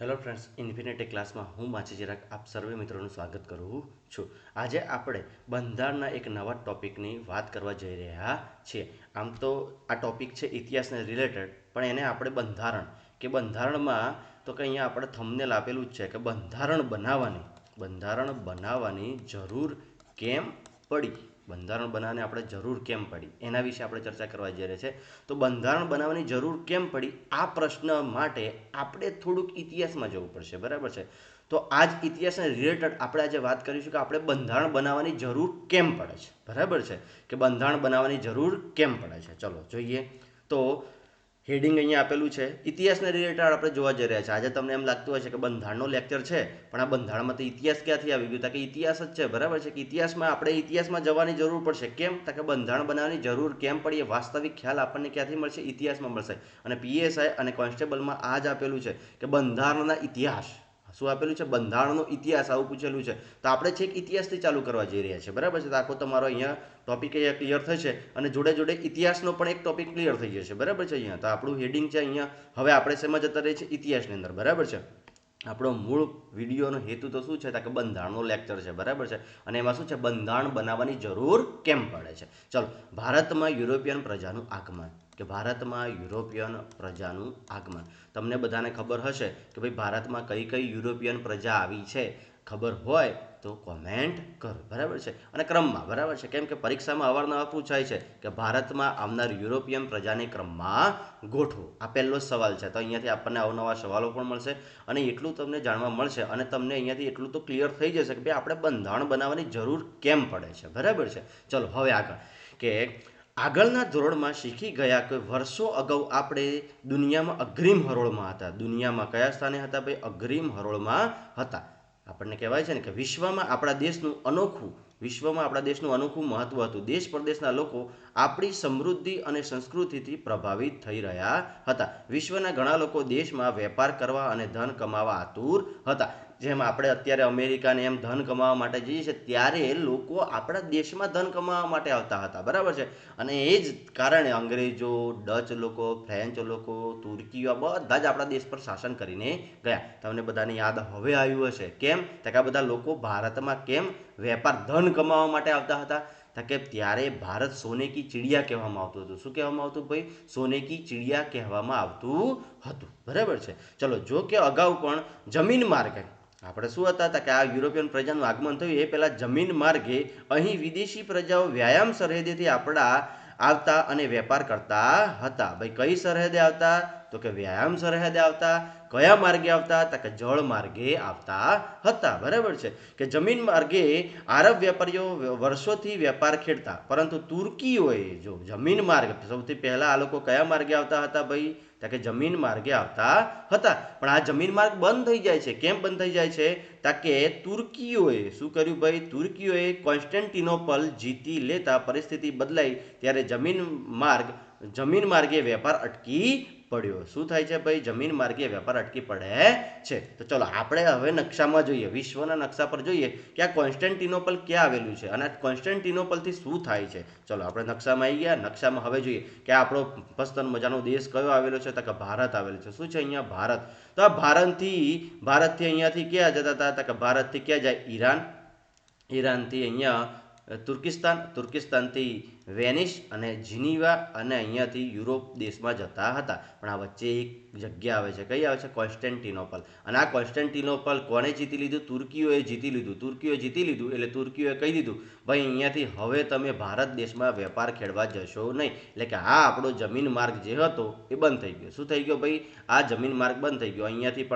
Hello friends, infinity ક્લાસમાં હું માછી ચિરાગ આપ સર્વે મિત્રોનું સ્વાગત કરું છું. આજે આપણે બંધારણના એક નવા ટોપિકની વાત કરવા જઈ રહ્યા છીએ. આમ તો આ ટોપિક છે ઇતિહાસને રિલેટેડ, પણ એને આપણે બંધારણમાં તો કે અહીંયા આપણે થંબનેલ આપેલું જ છે કે બંધારણ બનાવવાની જરૂર કેમ પડી. બંધારણ બનાવવાની આપણે જરૂર કેમ પડી એના વિશે આપણે ચર્ચા કરવા જઈ રહ્યા છે. તો બંધારણ બનાવવાની જરૂર કેમ પડી આ પ્રશ્ન માટે આપણે થોડુંક ઇતિહાસમાં જવું પડશે, બરાબર છે. તો આ જ ઇતિહાસને રિલેટેડ આપણે આજે વાત કરીશું કે આપણે બંધારણ બનાવવાની જરૂર કેમ પડે છે, બરાબર છે. કે બંધારણ બનાવવાની જરૂર કેમ પડે છે, ચલો જોઈએ. તો હેડિંગ અહીંયા આપેલું છે, ઇતિહાસને રિલેટેડ આપણે જોવા જઈ રહ્યા છે. આજે તમને એમ લાગતું હોય છે કે બંધારણનો લેક્ચર છે, પણ આ બંધારણમાં તો ઇતિહાસ ક્યાંથી આવી ગયું? કે ઇતિહાસ જ છે, બરાબર છે. કે ઇતિહાસમાં જવાની જરૂર પડશે. કેમ? કે બંધારણ બનાવવાની જરૂર કેમ પડી એ વાસ્તવિક ખ્યાલ આપણને ક્યાંથી મળશે? ઇતિહાસમાં મળશે. અને પીએસઆઈ અને કોન્સ્ટેબલમાં આ જ આપેલું છે કે બંધારણના ઇતિહાસ. શું આપેલું છે? બંધારણનો ઇતિહાસ આવું પૂછેલું છે. તો આપણે છેક ઇતિહાસથી ચાલુ કરવા જઈ રહ્યા છીએ, બરાબર છે. તો આખો તમારો અહીંયા ટોપિક અહીંયા ક્લિયર થશે અને જોડે જોડે ઇતિહાસનો પણ એક ટોપિક ક્લિયર થઈ જશે, બરાબર છે. અહીંયા તો આપણું હેડિંગ છે, અહીંયા હવે આપણે શેમાં જતા રહીએ છીએ? ઇતિહાસની અંદર, બરાબર છે. આપણો મૂળ વિડીયોનો હેતુ તો શું છે? કે બંધારણનો લેક્ચર છે, બરાબર છે. અને એમાં શું છે? બંધારણ બનાવવાની જરૂર કેમ પડે છે. ચલો, ભારતમાં યુરોપિયન પ્રજાનું આગમન. કે ભારતમાં યુરોપિયન પ્રજાનું આગમન. તમને બધાને ખબર હશે કે ભાઈ ભારતમાં કઈ કઈ યુરોપિયન પ્રજા આવી છે. ખબર હોય તો કોમેન્ટ કરો, બરાબર છે. અને ક્રમમાં, બરાબર છે. કેમ કે પરીક્ષામાં અવારનવાર પૂછાય છે કે ભારતમાં આવનાર યુરોપિયન પ્રજાને ક્રમમાં ગોઠવો. આ પહેલો જ સવાલ છે. તો અહીંયાથી આપણને અવનવા સવાલો પણ મળશે અને એટલું તમને જાણવા મળશે અને તમને અહીંયાથી એટલું તો ક્લિયર થઈ જશે કે ભાઈ આપણે બંધારણ બનાવવાની જરૂર કેમ પડે છે, બરાબર છે. ચલો હવે આગળ કે આગળના ધોરણમાં શીખી ગયા કે વર્ષો અગાઉ આપણે દુનિયામાં અગ્રીમ હરોળમાં હતા. દુનિયામાં કયા સ્થાને હતા ભાઈ? અગ્રીમ હરોળમાં હતા. આપણને કહેવાય છે ને કે વિશ્વમાં આપણા દેશનું અનોખું મહત્વ હતું. દેશ પરદેશના લોકો આપણી સમૃદ્ધિ અને સંસ્કૃતિથી પ્રભાવિત થઈ રહ્યા હતા. વિશ્વના ઘણા લોકો દેશમાં વેપાર કરવા અને ધન કમાવા આતુર હતા. જેમ આપણે અત્યારે અમેરિકાને એમ ધન કમાવા માટે જઈએ છીએ, ત્યારે લોકો આપણા દેશમાં ધન કમાવા માટે આવતા હતા, બરાબર છે. અને એ જ કારણે અંગ્રેજો, ડચ લોકો, ફ્રેન્ચ લોકો, તુર્કીઓ બધા જ આપણા દેશ પર શાસન કરીને ગયા. તમને બધાને યાદ હવે આવ્યું હશે. કેમ? કે આ બધા લોકો ભારતમાં કેમ વેપાર ધન કમાવા માટે આવતા હતા? કે ત્યારે ભારત સોને કી ચિડિયા કહેવામાં આવતું હતું. શું કહેવામાં આવતું ભાઈ? સોને કી ચિડિયા કહેવામાં આવતું હતું, બરાબર છે. ચલો, જો કે અગાઉ પણ જમીન માર્ગે આપણે શું હતા કે આ યુરોપિયન પ્રજાનું આગમન થયું એ પહેલાં જમીન માર્ગે અહીં વિદેશી પ્રજાઓ વ્યાયામ સરહદેથી આપણા આવતા અને વેપાર કરતા હતા. ભાઈ કઈ સરહદે આવતા? તો કે વ્યાયામ સરહદે આવતા. કયા માર્ગે આવતા? તો કે જળ માર્ગે આવતા હતા, બરાબર છે. કે જમીન માર્ગે આરબ વેપારીઓ વર્ષોથી વેપાર ખેડતા, પરંતુ તુર્કીઓએ જો જમીન માર્ગ સૌથી પહેલા આ લોકો કયા માર્ગે આવતા હતા ભાઈ? તો કે જમીન માર્ગે આવતા હતા. પણ આ જમીન માર્ગ બંધ થઈ જાય છે. કેમ બંધ થઈ જાય છે? તો કે તુર્કીઓએ શું કર્યું ભાઈ? તુર્કીઓએ કોન્સ્ટેન્ટિનોપલ જીતી લેતા પરિસ્થિતિ બદલાઈ, ત્યારે જમીન માર્ગે વેપાર અટકી પડ્યો. શું થાય છે ભાઈ? જમીન માર્ગે વેપાર અટકી પડે છે. તો ચલો આપણે હવે નકશામાં જોઈએ, વિશ્વના નકશા પર જોઈએ કે આ કોન્સ્ટેન્ટિનોપલ ક્યાં આવેલું છે અને આ કોન્સ્ટેન્ટિનોપલથી શું થાય છે. ચલો આપણે નકશામાં આવી ગયા. નકશામાં હવે જોઈએ કે આપણો મસ્ત મજાનો દેશ કયો આવેલો છે? તો કે ભારત આવેલો છે. શું છે અહીંયા? ભારત. તો આ ભારતથી અહીંયાથી ક્યાં જતા હતા? તો કે ભારતથી ક્યાં જાય? ઈરાનથી અહીંયા તુર્કિસ્તાનથી વેનિસ અને જીનીવા અને અહીંયાથી યુરોપ દેશમાં જતા હતા. પણ આ વચ્ચે એક જગ્યા આવે છે. કઈ આવે છે? કોન્સ્ટેન્ટિનોપલ. અને આ કોન્સ્ટેન્ટિનોપલ કોણે જીતી લીધું? તુર્કીઓએ જીતી લીધું. એટલે તુર્કીઓએ કહી દીધું ભાઈ અહીંયાથી હવે તમે ભારત દેશમાં વેપાર ખેડવા જશો નહીં. એટલે કે આ આપણો જમીન માર્ગ જે હતો એ બંધ થઈ ગયો. શું થઈ ગયો ભાઈ? આ જમીન માર્ગ બંધ થઈ ગયો. અહીંયાથી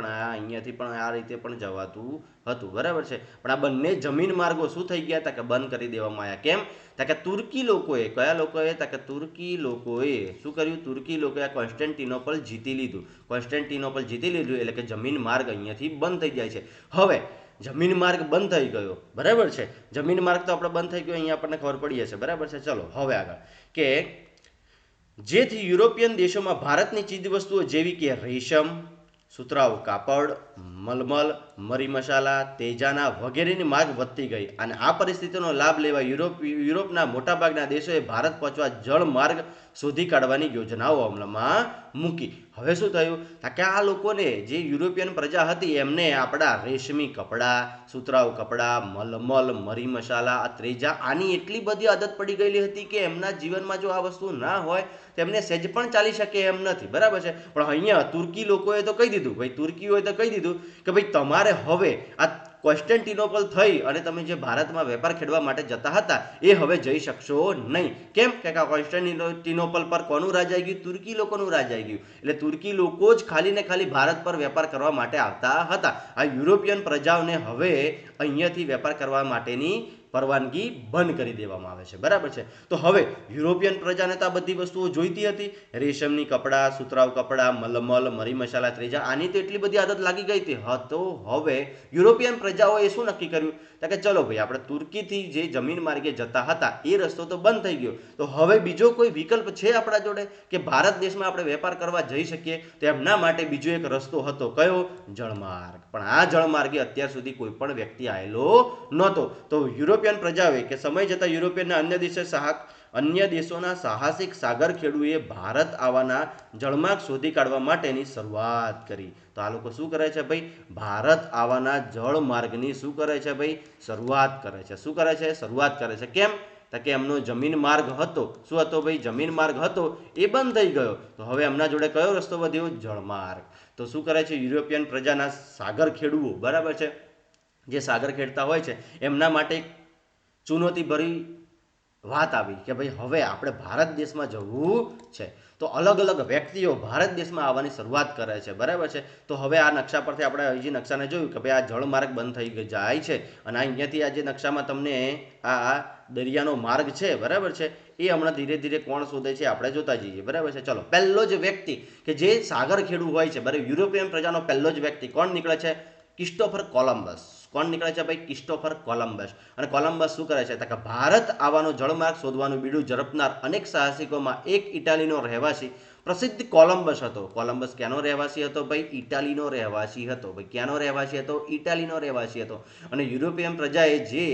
પણ આ રીતે પણ જવાતું હતું, બરાબર છે. પણ આ બંને જમીન માર્ગો શું થઈ ગયા? કે બંધ કરી દેવામાં આવ્યા. કેમ? કે તુર્કી લોકોએ કયા લોકોએ? કે તુર્કી લોકોએ શું કર્યું? તુર્કી લોકોએ કોન્સ્ટેન્ટિનોપલ જીતી લીધું. એટલે કે જમીન માર્ગ અહીંયાથી બંધ થઈ જાય છે. હવે જમીન માર્ગ બંધ થઈ ગયો, બરાબર છે. જમીન માર્ગ તો આપણે બંધ થઈ ગયો અહીંયા આપણને ખબર પડી હશે, બરાબર છે. ચલો હવે આગળ કે જેથી યુરોપિયન દેશોમાં ભારતની ચીજવસ્તુઓ જેવી કે રેશમ, સુતરાઉ કાપડ, મલમલ, મરી મસાલા, તેજાના વગેરેની માંગ વધતી ગઈ અને આ પરિસ્થિતિનો લાભ લેવા યુરોપના મોટાભાગના દેશોએ ભારત પહોંચવા જળમાર્ગ શોધી કાઢવાની યોજનાઓ અમલમાં મૂકી. હવે શું થયું કે આ લોકોને જે યુરોપિયન પ્રજા હતી એમને આપણા રેશમી કપડાં, સુતરાઉ કપડાં, મલમલ, મરી મસાલા, આ ત્રેજા આની એટલી બધી આદત પડી ગયેલી હતી કે એમના જીવનમાં જો આ વસ્તુ ના હોય તેમને સહેજ પણ ચાલી શકે એમ નથી. બરાબર છે. પણ અહીંયા તુર્કી લોકોએ તો કહી દીધું, ભાઈ તુર્કીઓએ તો કહી દીધું કે ભાઈ તમારે હવે આ કોન્સ્ટેન્ટિનોપલ થઈ અને તમે જે ભારતમાં વેપાર ખેડવા માટે જતા હતા એ હવે જઈ શકશો નહીં. કેમ કે આ કોન્સ્ટેન્ટિનોપલ પર કોનું રાજ આવી ગયું? તુર્કી લોકોનું રાજ આવી ગયું. એટલે તુર્કી લોકો જ ખાલી ને ખાલી ભારત પર વેપાર કરવા માટે આવતા હતા. આ યુરોપિયન પ્રજાઓને હવે અહીંયાથી વેપાર કરવા માટેની પરવાનગી બંધ કરી દેવામાં આવે છે. બરાબર છે. તો હવે યુરોપિયન પ્રજાને તો આ બધી વસ્તુઓ જોઈતી હતી, રેશમની કપડાં, સુતરાઉ કપડાં, મલમલ, મરી મસાલા, ત્રેજા આની તો એટલી બધી આદત લાગી ગઈ હતી. તો હવે યુરોપિયન પ્રજાઓએ શું નક્કી કર્યું કે ચલો ભાઈ આપણે તુર્કીથી જે જમીન માર્ગે જતા હતા એ રસ્તો તો બંધ થઈ ગયો, તો હવે બીજો કોઈ વિકલ્પ છે આપણા જોડે કે ભારત દેશમાં આપણે વેપાર કરવા જઈ શકીએ? તો એમના માટે બીજો એક રસ્તો હતો. કયો? જળમાર્ગ. પણ આ જળમાર્ગે અત્યાર સુધી કોઈ પણ વ્યક્તિ આવેલો નહોતો. તો યુરોપિયન પ્રજાઓએ કે સમય જતા યુરોપિયનના અન્ય દેશોના સાહસિક સાગર ખેડૂએ ભારત આવવાના જળમાર્ગ શોધી કાઢવા માટેની શરૂઆત કરી. તો આ લોકો શું કરે છે ભાઈ? ભારત આવવાના જળમાર્ગની શું કરે છે ભાઈ? શરૂઆત કરે છે. શું કરે છે? શરૂઆત કરે છે. કેમ? કે એમનો જમીન માર્ગ હતો. શું હતો ભાઈ? જમીન માર્ગ હતો એ બંધ થઈ ગયો. તો હવે એમના જોડે કયો રસ્તો વધ્યો? જળમાર્ગ. તો શું કરે છે યુરોપિયન પ્રજાના સાગર ખેડૂઓ? બરાબર છે, જે સાગર ખેડતા હોય છે એમના માટે ચુનૌતી ભરી વાત આવી કે ભાઈ હવે આપણે ભારત દેશમાં જવું છે. તો અલગ અલગ વ્યક્તિઓ ભારત દેશમાં આવવાની શરૂઆત કરે છે. બરાબર છે. તો હવે આ નકશા પરથી આપણે હજી નકશાને જોયું કે ભાઈ આ જળમાર્ગ બંધ થઈ જાય છે અને અહીંયાથી આ જે નકશામાં તમને આ દરિયાનો માર્ગ છે, બરાબર છે, એ હમણાં ધીરે ધીરે કોણ શોધે છે આપણે જોતા જઈએ. બરાબર છે. ચલો, પહેલો જ વ્યક્તિ કે જે સાગર ખેડૂ હોય છે, બરાબર, યુરોપિયન પ્રજાનો પહેલો જ વ્યક્તિ કોણ નીકળે છે? Christopher Columbus. કોણ નીકળે છે ભાઈ? Christopher Columbus. અને કોલમ્બસ શું કરે છે કે ભારત આવવાનો જળમાર્ગ શોધવાનું બીડું ઝડપનાર અનેક સાહસિકોમાં એક ઇટાલીનો રહેવાસી પ્રસિદ્ધ કોલમ્બસ હતો. કોલમ્બસ ક્યાંનો રહેવાસી હતો ભાઈ? ઇટાલીનો રહેવાસી હતો. ભાઈ ક્યાંનો રહેવાસી હતો? ઇટાલીનો રહેવાસી હતો. અને યુરોપિયન પ્રજાએ જે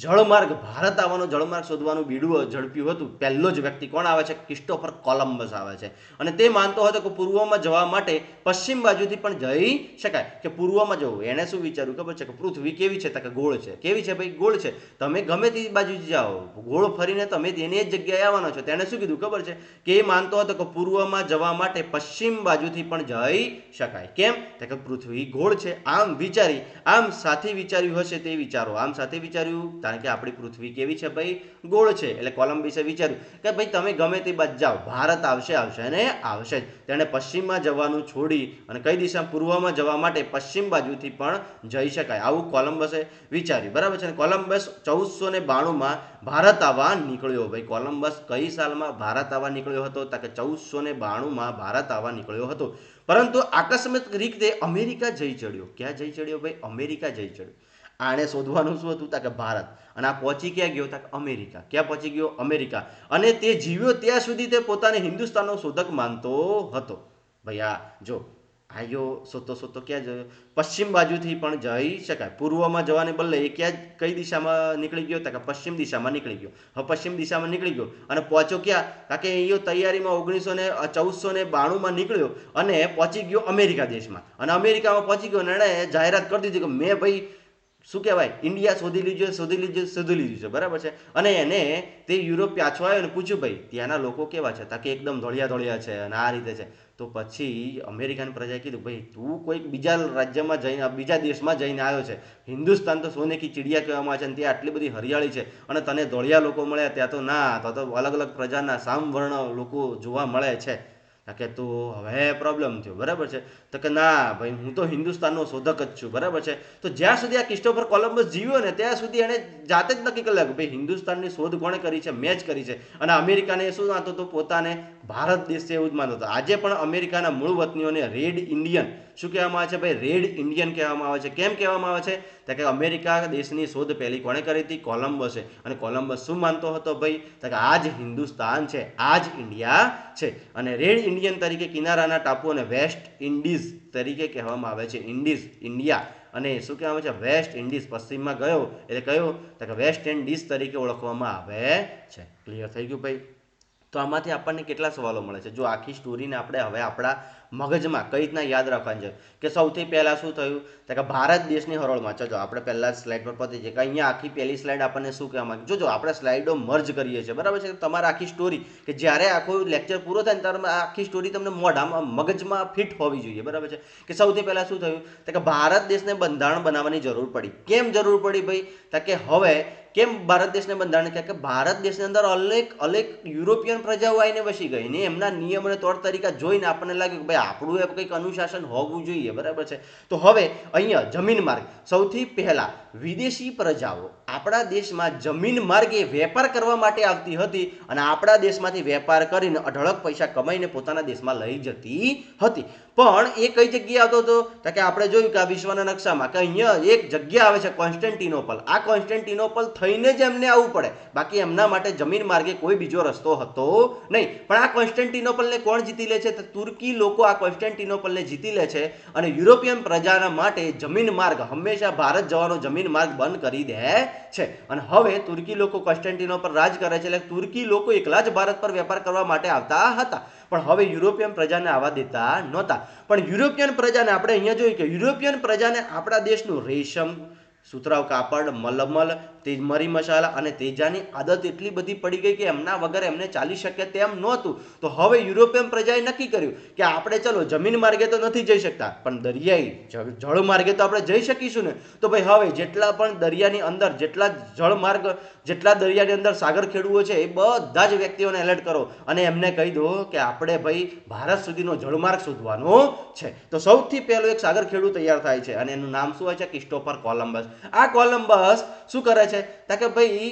જળમાર્ગ ભારત આવવાનો જળમાર્ગ શોધવાનું બીડું ઝડપ્યું હતું, પહેલો જ વ્યક્તિ કોણ આવે છે? ક્રિસ્ટોફર કોલમ્બસ આવે છે. અને તે માનતો હતો કે પૂર્વમાં જવા માટે પશ્ચિમ બાજુથી પણ જઈ શકાય. કે પૂર્વમાં જવું, એને શું વિચાર્યું ખબર છે કે પૃથ્વી કેવી છે? કે ગોળ છે. કેવી છે ભાઈ? ગોળ છે. તમે ગમે તે બાજુથી જાઓ, ગોળ ફરીને તમે એની જ જગ્યાએ આવવાનો છો. તેને શું કીધું ખબર છે કે એ માનતો હતો કે પૂર્વમાં જવા માટે પશ્ચિમ બાજુથી પણ જઈ શકાય. કેમ? કે પૃથ્વી ગોળ છે. આમ વિચારી, આમ સાથે વિચાર્યું હશે તે વિચારો. આમ સાથે વિચાર્યું કારણ કે આપણી પૃથ્વી કેવી છે ભાઈ? ગોળ છે. એટલે કોલમ્બસે વિચાર્યું કે ભાઈ તમે ગમે તે બાજુ જાઓ, ભારત આવશે અને આવશે જ. તેણે પશ્ચિમમાં જવાનું છોડી અને કઈ દિશા? પૂર્વમાં જવા માટે પશ્ચિમ બાજુથી પણ જઈ શકાય, આવું કોલમ્બસે વિચાર્યું. બરાબર છે. કોલમ્બસ 1492માં ભારત આવવા નીકળ્યો. ભાઈ કોલમ્બસ કઈ સાલમાં ભારત આવવા નીકળ્યો હતો? કે 1492માં ભારત આવવા નીકળ્યો હતો. પરંતુ આકસ્મિક રીતે અમેરિકા જઈ ચડ્યો. ક્યાં જઈ ચડ્યો ભાઈ? અમેરિકા જઈ ચડ્યો. આને શોધવાનું શું હતું? કે ભારત. અને આ પહોંચી ક્યાં ગયો? અમેરિકા. ક્યાં પહોંચી ગયો? અમેરિકા. અને તે જીવ્યો ત્યાં સુધી તે પોતાને હિન્દુસ્તાનનો શોધક માનતો હતો. ભાઈ આ જો આયો શોધતો ક્યાં જયો? પશ્ચિમ બાજુથી પણ જઈ શકાય. પૂર્વમાં જવાને બદલે એ ક્યાં કઈ દિશામાં નીકળી ગયો? કે પશ્ચિમ દિશામાં નીકળી ગયો. હવે પશ્ચિમ દિશામાં નીકળી ગયો અને પહોંચ્યો ક્યાં? કે એ તૈયારીમાં 1492માં નીકળ્યો અને પહોંચી ગયો અમેરિકા દેશમાં. અને અમેરિકામાં પહોંચી ગયો અને એણે જાહેરાત કરી દીધી કે મેં ભાઈ શું કહેવાય? ઇન્ડિયા શોધી લીધું છે. બરાબર છે. અને એને તે યુરોપ પાછો આવ્યો અને પૂછ્યું ભાઈ ત્યાંના લોકો કેવા છે? કે એકદમ ધોળિયા છે અને આ રીતે છે. તો પછી અમેરિકન પ્રજાએ કીધું ભાઈ તું કોઈક બીજા રાજ્યમાં જઈને, બીજા દેશમાં જઈને આવ્યો છે. હિન્દુસ્તાન તો સોને કી ચિડિયા કહેવામાં આવે છે અને ત્યાં આટલી બધી હરિયાળી છે અને તને ધોળિયા લોકો મળ્યા, ત્યાં તો ના, તો અલગ અલગ પ્રજાના સામવર્ણ લોકો જોવા મળે છે. કે તો હવે પ્રોબ્લેમ થયો. બરાબર છે. તો કે ના ભાઈ હું તો હિન્દુસ્તાનનો શોધક જ છું. બરાબર છે. તો જ્યાં સુધી આ ક્રિસ્ટોફર કોલમ્બસ જીવ્યો ને ત્યાં સુધી એને જાતે જ નક્કી કરી લાગ્યું ભાઈ હિન્દુસ્તાનની શોધ કોણે કરી છે? મેં જ કરી છે. અને અમેરિકાને શું માનતો હતો? પોતાને ભારત દેશ છે એવું જ માનતો હતો. આજે પણ અમેરિકાના મૂળ વતનીઓને રેડ ઇન્ડિયન શું કહેવામાં આવે છે ભાઈ? રેડ ઇન્ડિયન કહેવામાં આવે છે. કેમ કહેવામાં આવે છે? તો કે અમેરિકા દેશની શોધ પહેલી કોણે કરી હતી? કોલંબસે. અને કોલંબસ શું માનતો હતો ભાઈ? તો કે આ જ હિન્દુસ્તાન છે, આ જ ઇન્ડિયા છે. અને રેડ ઇન્ડિયન તરીકે કિનારાના ટાપુ અને વેસ્ટ ઇન્ડિઝ તરીકે કહેવામાં આવે છે. ઇન્ડિઝ, ઇન્ડિયા, અને શું કહેવામાં આવે છે? વેસ્ટ ઇન્ડિઝ, પશ્ચિમમાં ગયો એટલે કયો? તો કે વેસ્ટ ઇન્ડિઝ તરીકે ઓળખવામાં આવે છે. ક્લિયર થઈ ગયું ભાઈ? તો આમાંથી આપણને કેટલા સવાલો મળે છે? જો આખી સ્ટોરીને આપણે હવે આપણા મગજમાં કઈ રીતના યાદ રાખવાની છે કે સૌથી પહેલાં શું થયું? તો કે ભારત દેશની હરોળમાં, ચલો આપણે પહેલા સ્લાઇડ પર પતી છે કે અહીંયા આખી પહેલી સ્લાઇડ આપણને શું કહેવામાં? જોજો આપણે સ્લાઇડો મર્જ કરીએ છીએ, બરાબર છે? તમારે આખી સ્ટોરી કે જ્યારે આખો લેક્ચર પૂરો થાય ને ત્યારે આખી સ્ટોરી તમને મોઢામાં મગજમાં ફિટ હોવી જોઈએ, બરાબર છે? કે સૌથી પહેલાં શું થયું? તો કે ભારત દેશને બંધારણ બનાવવાની જરૂર પડી. કેમ જરૂર પડી ભાઈ? તો કે હવે કેમ ભારત દેશને બંધારણ? કે ભારત દેશની અંદર અનેક યુરોપિયન પ્રજાઓ આવીને વસી ગઈ ને એમના નિયમ અને તौर તરીકા જોઈને આપણને લાગ્યું કે ભાઈ આપણું એ કંઈક અનુશાસન હોવું જોઈએ, બરાબર છે? તો હવે અહીંયા જમીન માર્ગ, સૌથી પહેલા વિદેશી પ્રજાઓ આપણા દેશમાં જમીન માર્ગે વેપાર કરવા માટે આવતી હતી અને આપણા દેશમાંથી વેપાર કરીને અઢળક પૈસા કમાઈને પોતાના દેશમાં લઈ જતી હતી. પણ એ કઈ જગ્યાએ આવતો હતો? તો કે આપણે જોયું કે આ વિશ્વના નકશામાં કે અહીંયા એક જગ્યા આવે છે કોન્સ્ટેન્ટિનોપલ. આ કોન્સ્ટેન્ટિનોપલ થઈને જ એમને આવવું પડે, બાકી એમના માટે જમીન માર્ગે કોઈ બીજો રસ્તો હતો નહીં. પણ આ કોન્સ્ટેન્ટિનોપલને કોણ જીતી લે છે? તો તુર્કી લોકો આ કોન્સ્ટેન્ટિનોપલને જીતી લે છે અને યુરોપિયન પ્રજાના માટે જમીન માર્ગ, હંમેશા ભારત જવાનો જમીન માર્ગ બંધ કરી દે છે. અને હવે તુર્કી લોકો કોન્સ્ટેન્ટિનોપલ રાજ કરે છે, એટલે તુર્કી લોકો એકલા જ ભારત પર વેપાર કરવા માટે આવતા હતા. પણ હવે યુરોપિયન પ્રજાને આવવા દેતા નહોતા. પણ યુરોપિયન પ્રજાને આપણે અહીંયા જોયું કે યુરોપિયન પ્રજાને આપણા દેશનું રેશમ, સુતરાઉ કાપડ, મલમલ, મરી મસાલા અને તેજાની આદત એટલી બધી પડી ગઈ કે એમના વગર એમને ચાલી શકે તેમ નહોતું. તો હવે યુરોપિયન પ્રજાએ નક્કી કર્યું કે આપણે ચલો જમીન માર્ગે તો નથી જઈ શકતા, પણ દરિયાઈ જળ માર્ગે તો આપણે જઈ શકીશું ને. તો ભાઈ હવે જેટલા પણ દરિયાની અંદર, જેટલા જળ માર્ગ, જેટલા દરિયાની અંદર સાગર ખેડૂઓ છે એ બધા જ વ્યક્તિઓને એલર્ટ કરો અને એમને કહી દો કે આપણે ભાઈ ભારત સુધીનો જળમાર્ગ શોધવાનો છે. તો સૌથી પહેલો એક સાગર ખેડૂ તૈયાર થાય છે અને એનું નામ શું હોય છે? Christopher Columbus. આ કોલંબસ શું કરે છે? તો કે ભાઈ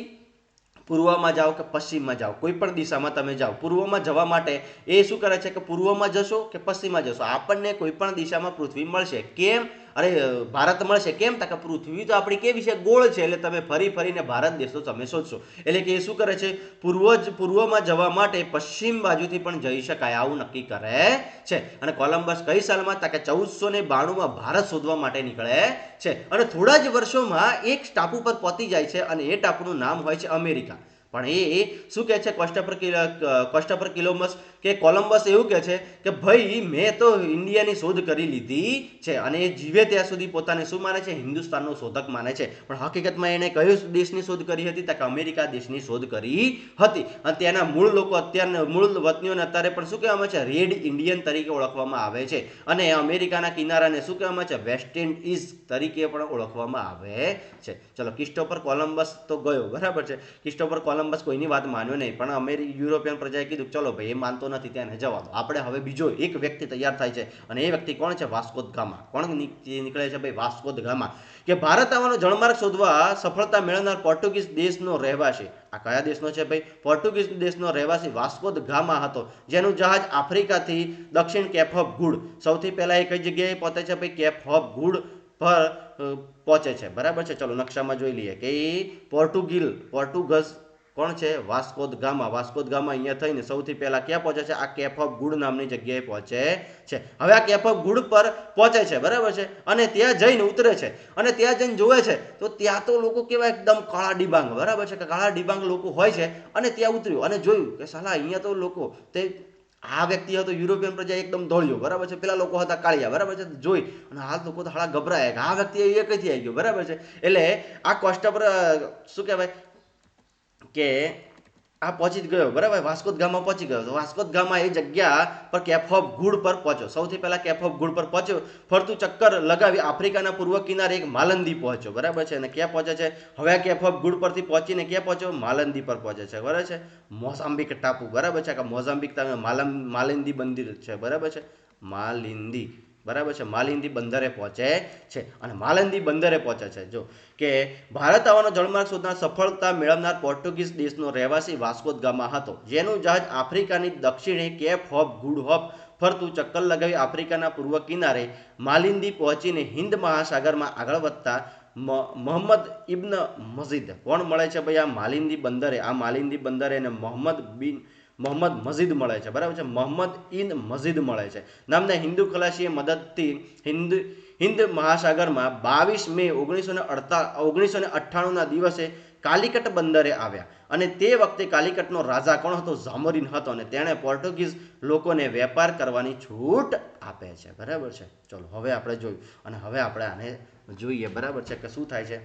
પૂર્વમાં જાઓ કે પશ્ચિમમાં જાઓ, કોઈ પણ દિશામાં તમે જાઓ, પૂર્વમાં જવા માટે એ શું કરે છે કે પૂર્વમાં જશો કે પશ્ચિમમાં જશો, આપણને કોઈ પણ દિશામાં પૃથ્વી મળશે. કેમ? અરે ભારત મળશે. કેમ? તો કે પૃથ્વી તો આપણી કેવી છે? ગોળ છે. એટલે તમે ફરી ફરીને ભારત દેશ તો તમે શોધશો. એટલે કે એ શું કરે છે? પૂર્વમાં જવા માટે પશ્ચિમ બાજુથી પણ જઈ શકાય આવું નક્કી કરે છે. અને કોલંબસ કઈ સાલમાં? તો કે 1492માં ભારત શોધવા માટે નીકળે છે અને થોડા જ વર્ષોમાં એક ટાપુ પર પહોંચી જાય છે અને એ ટાપુનું નામ હોય છે અમેરિકા. પણ એ શું કહે છે? ક્રિસ્ટોફર કોલંબસ કે કોલંબસ એવું કહે છે કે ભાઈ મેં તો ઇન્ડિયાની શોધ કરી લીધી છે અને એ જીવે ત્યાં સુધી પોતાને શું માને છે? હિન્દુસ્તાનનો શોધક માને છે. પણ હકીકતમાં એને કયો દેશની શોધ કરી હતી? તો કે અમેરિકા દેશની શોધ કરી હતી. અને ત્યાંના મૂળ લોકો, અત્યારના મૂળ વતનીઓને અત્યારે પણ શું કહેવામાં છે? રેડ ઇન્ડિયન તરીકે ઓળખવામાં આવે છે. અને અમેરિકાના કિનારાને શું કહેવામાં છે? વેસ્ટ ઇન્ડિઝ તરીકે પણ ઓળખવામાં આવે છે. ચલો, ક્રિસ્ટોફર કોલંબસ તો ગયો, બરાબર છે? ક્રિસ્ટોફર કોલંબસ કોઈની વાત માન્યો નહીં, પણ યુરોપિયન પ્રજાએ કીધું ચલો ભાઈ એ માનતો નથી, ત્યાં જવા દો. આપણે હવે બીજો એક વ્યક્તિ તૈયાર થાય છે અને એ વ્યક્તિ કોણ છે? Vasco da gamma. કોણ નીકળે છે ભાઈ? Vasco da gamma. કે ભારત આવવાનો જળમાર્ગ શોધવા સફળતા મેળવનાર પોર્ટુગીઝ દેશનો રહેવાસી. આ કયા દેશનો છે ભાઈ? પોર્ટુગીઝ દેશનો રહેવાસી વાસ્કો દ ગામા હતો, જેનું જહાજ આફ્રિકાથી દક્ષિણ કેપ ઓફ ગુડ. સૌથી પહેલા એ કઈ જગ્યાએ પહોંચે છે ભાઈ? કેપ ઓફ ગુડ પર પહોંચે છે, બરાબર છે? ચલો નકશામાં જોઈ લઈએ કે પોર્ટુગસ કોણ છે? Vasco da Gama. Vasco da gamma અહીંયા થઈને સૌથી પહેલા ક્યાં પહોંચે છે? આ કેપ ઓફ ગુડ નામની જગ્યાએ પહોંચે છે. હવે આ કેપ ઓફ ગુડ પર પહોંચે છે, બરાબર છે? અને ત્યાં જઈને ઉતરે છે અને ત્યાં જઈને જોવે છે તો ત્યાં તો લોકો કેવા એકદમ કાળા ડિબાંગ, બરાબર છે? કે કાળા ડિબાંગ લોકો હોય છે. અને ત્યાં ઉતર્યું અને જોયું કે સાલા અહીંયા તો લોકો તે આ વ્યક્તિ હતો યુરોપિયન પ્રજા એકદમ ધોળિયો, બરાબર છે? પેલા લોકો હતા કાળિયા, બરાબર છે? જોઈ અને આ લોકો તો હાળા ગભરાયા કે આ વ્યક્તિ એ કઈથી આવી ગયો, બરાબર છે? એટલે આ કોસ્ટા પર શું કહેવાય કે આ પહોંચી જ ગયો, બરાબર? વાસ્કો દ ગામા પહોંચી ગયો. તો વાસ્કો દ ગામા એ જગ્યા પર કેપ ઓફ ગુડ પર પહોંચ્યો. સૌથી પહેલા કેપ ઓફ ગુડ પર પહોંચ્યો, ફરતું ચક્કર લગાવી આફ્રિકાના પૂર્વ કિનારે એક માલંદી પહોંચ્યો, બરાબર છે? અને ક્યાં પહોંચે છે? હવે આ કેપ ઓફ ગુડ પરથી પહોંચીને ક્યાં પહોંચ્યો? માલંદી પર પહોંચે છે, બરાબર છે? મોઝામ્બિક ટાપુ, બરાબર છે? કે મોઝામ્બિક માલિંદી બંદર છે, બરાબર છે? માલિંદી, બરાબર છે? માલિંદી બંદરે પહોંચે છે અને માલિંદી બંદરે પહોંચે છે. જો કે ભારત આવવાનો જળમાર્ગ શોધનાર સફળતા મેળવનાર પોર્ટુગીઝ દેશનો રહેવાસી વાસ્કો દ ગામા હતો, જેનું જહાજ આફ્રિકાની દક્ષિણે કેપ ઓફ ગુડ હોપ ફરતું ચક્કર લગાવી આફ્રિકાના પૂર્વ કિનારે માલિંદી પહોંચીને હિન્દ મહાસાગરમાં આગળ વધતા મોહમ્મદ ઇબ્ન મસ્જિદ કોણ મળે છે ભાઈ? આ માલિંદી બંદરે, આ માલિંદી બંદરે અને મોહમ્મદ મસ્જિદ મળે છે, બરાબર છે. મોહમ્મદ ઇન મસ્જિદ મળે છે નામના હિન્દુ ખલાસીએ મદદથી હિન્દ મહાસાગરમાં 22 મે 1998ના દિવસે કાલિકટ બંદરે આવ્યા અને તે વખતે કાલિકટનો રાજા કોણ હતો? ઝામોરીન હતો અને તેણે પોર્ટુગીઝ લોકોને વેપાર કરવાની છૂટ આપે છે, બરાબર છે. ચલો હવે આપણે જોયું અને હવે આપણે આને જોઈએ, બરાબર છે, કે શું થાય છે.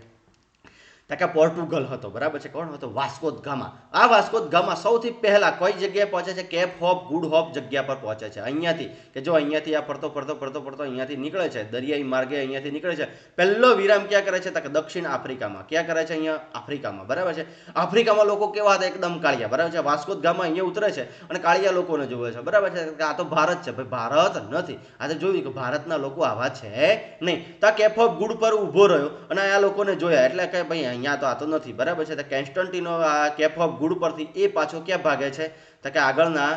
કે પોર્ટુગલ હતો, બરાબર છે. કોણ હતો? Vasco da gamma. આ વાસ્કો દ ગામા સૌથી પહેલા કઈ જગ્યાએ પહોંચે છે? કેપ હોપ ગુડ હોપ જગ્યા પર પહોંચે છે. અહીંયાથી કે જો અહીંયાથી આ ફરતો અહીંયાથી નીકળે છે, દરિયાઈ માર્ગે અહીંયાથી નીકળે છે. પહેલો વિરામ ક્યાં કરે છે? તો કે દક્ષિણ આફ્રિકામાં. ક્યાં કરે છે? અહીંયા આફ્રિકામાં, બરાબર છે. આફ્રિકામાં લોકો કેવા હતા? એકદમ કાળિયા, બરાબર છે. વાસ્કો દ ગામા અહીંયા ઉતરે છે અને કાળિયા લોકોને જોવે છે, બરાબર છે. આ તો ભારત છે ભાઈ, ભારત નથી. આ તો જોયું કે ભારતના લોકો આવા છે નહીં. તો આ કેપ હોપ ગુડ પર ઊભો રહ્યો અને આ લોકોને જોયા એટલે કે ભાઈ અહીંયા તો આ તો નથી, બરાબર છે. તો કેન્સ્ટન્ટીનો આ કેપ ઓફ ગુડ પરથી એ પાછો ક્યાં ભાગે છે? તો કે આગળના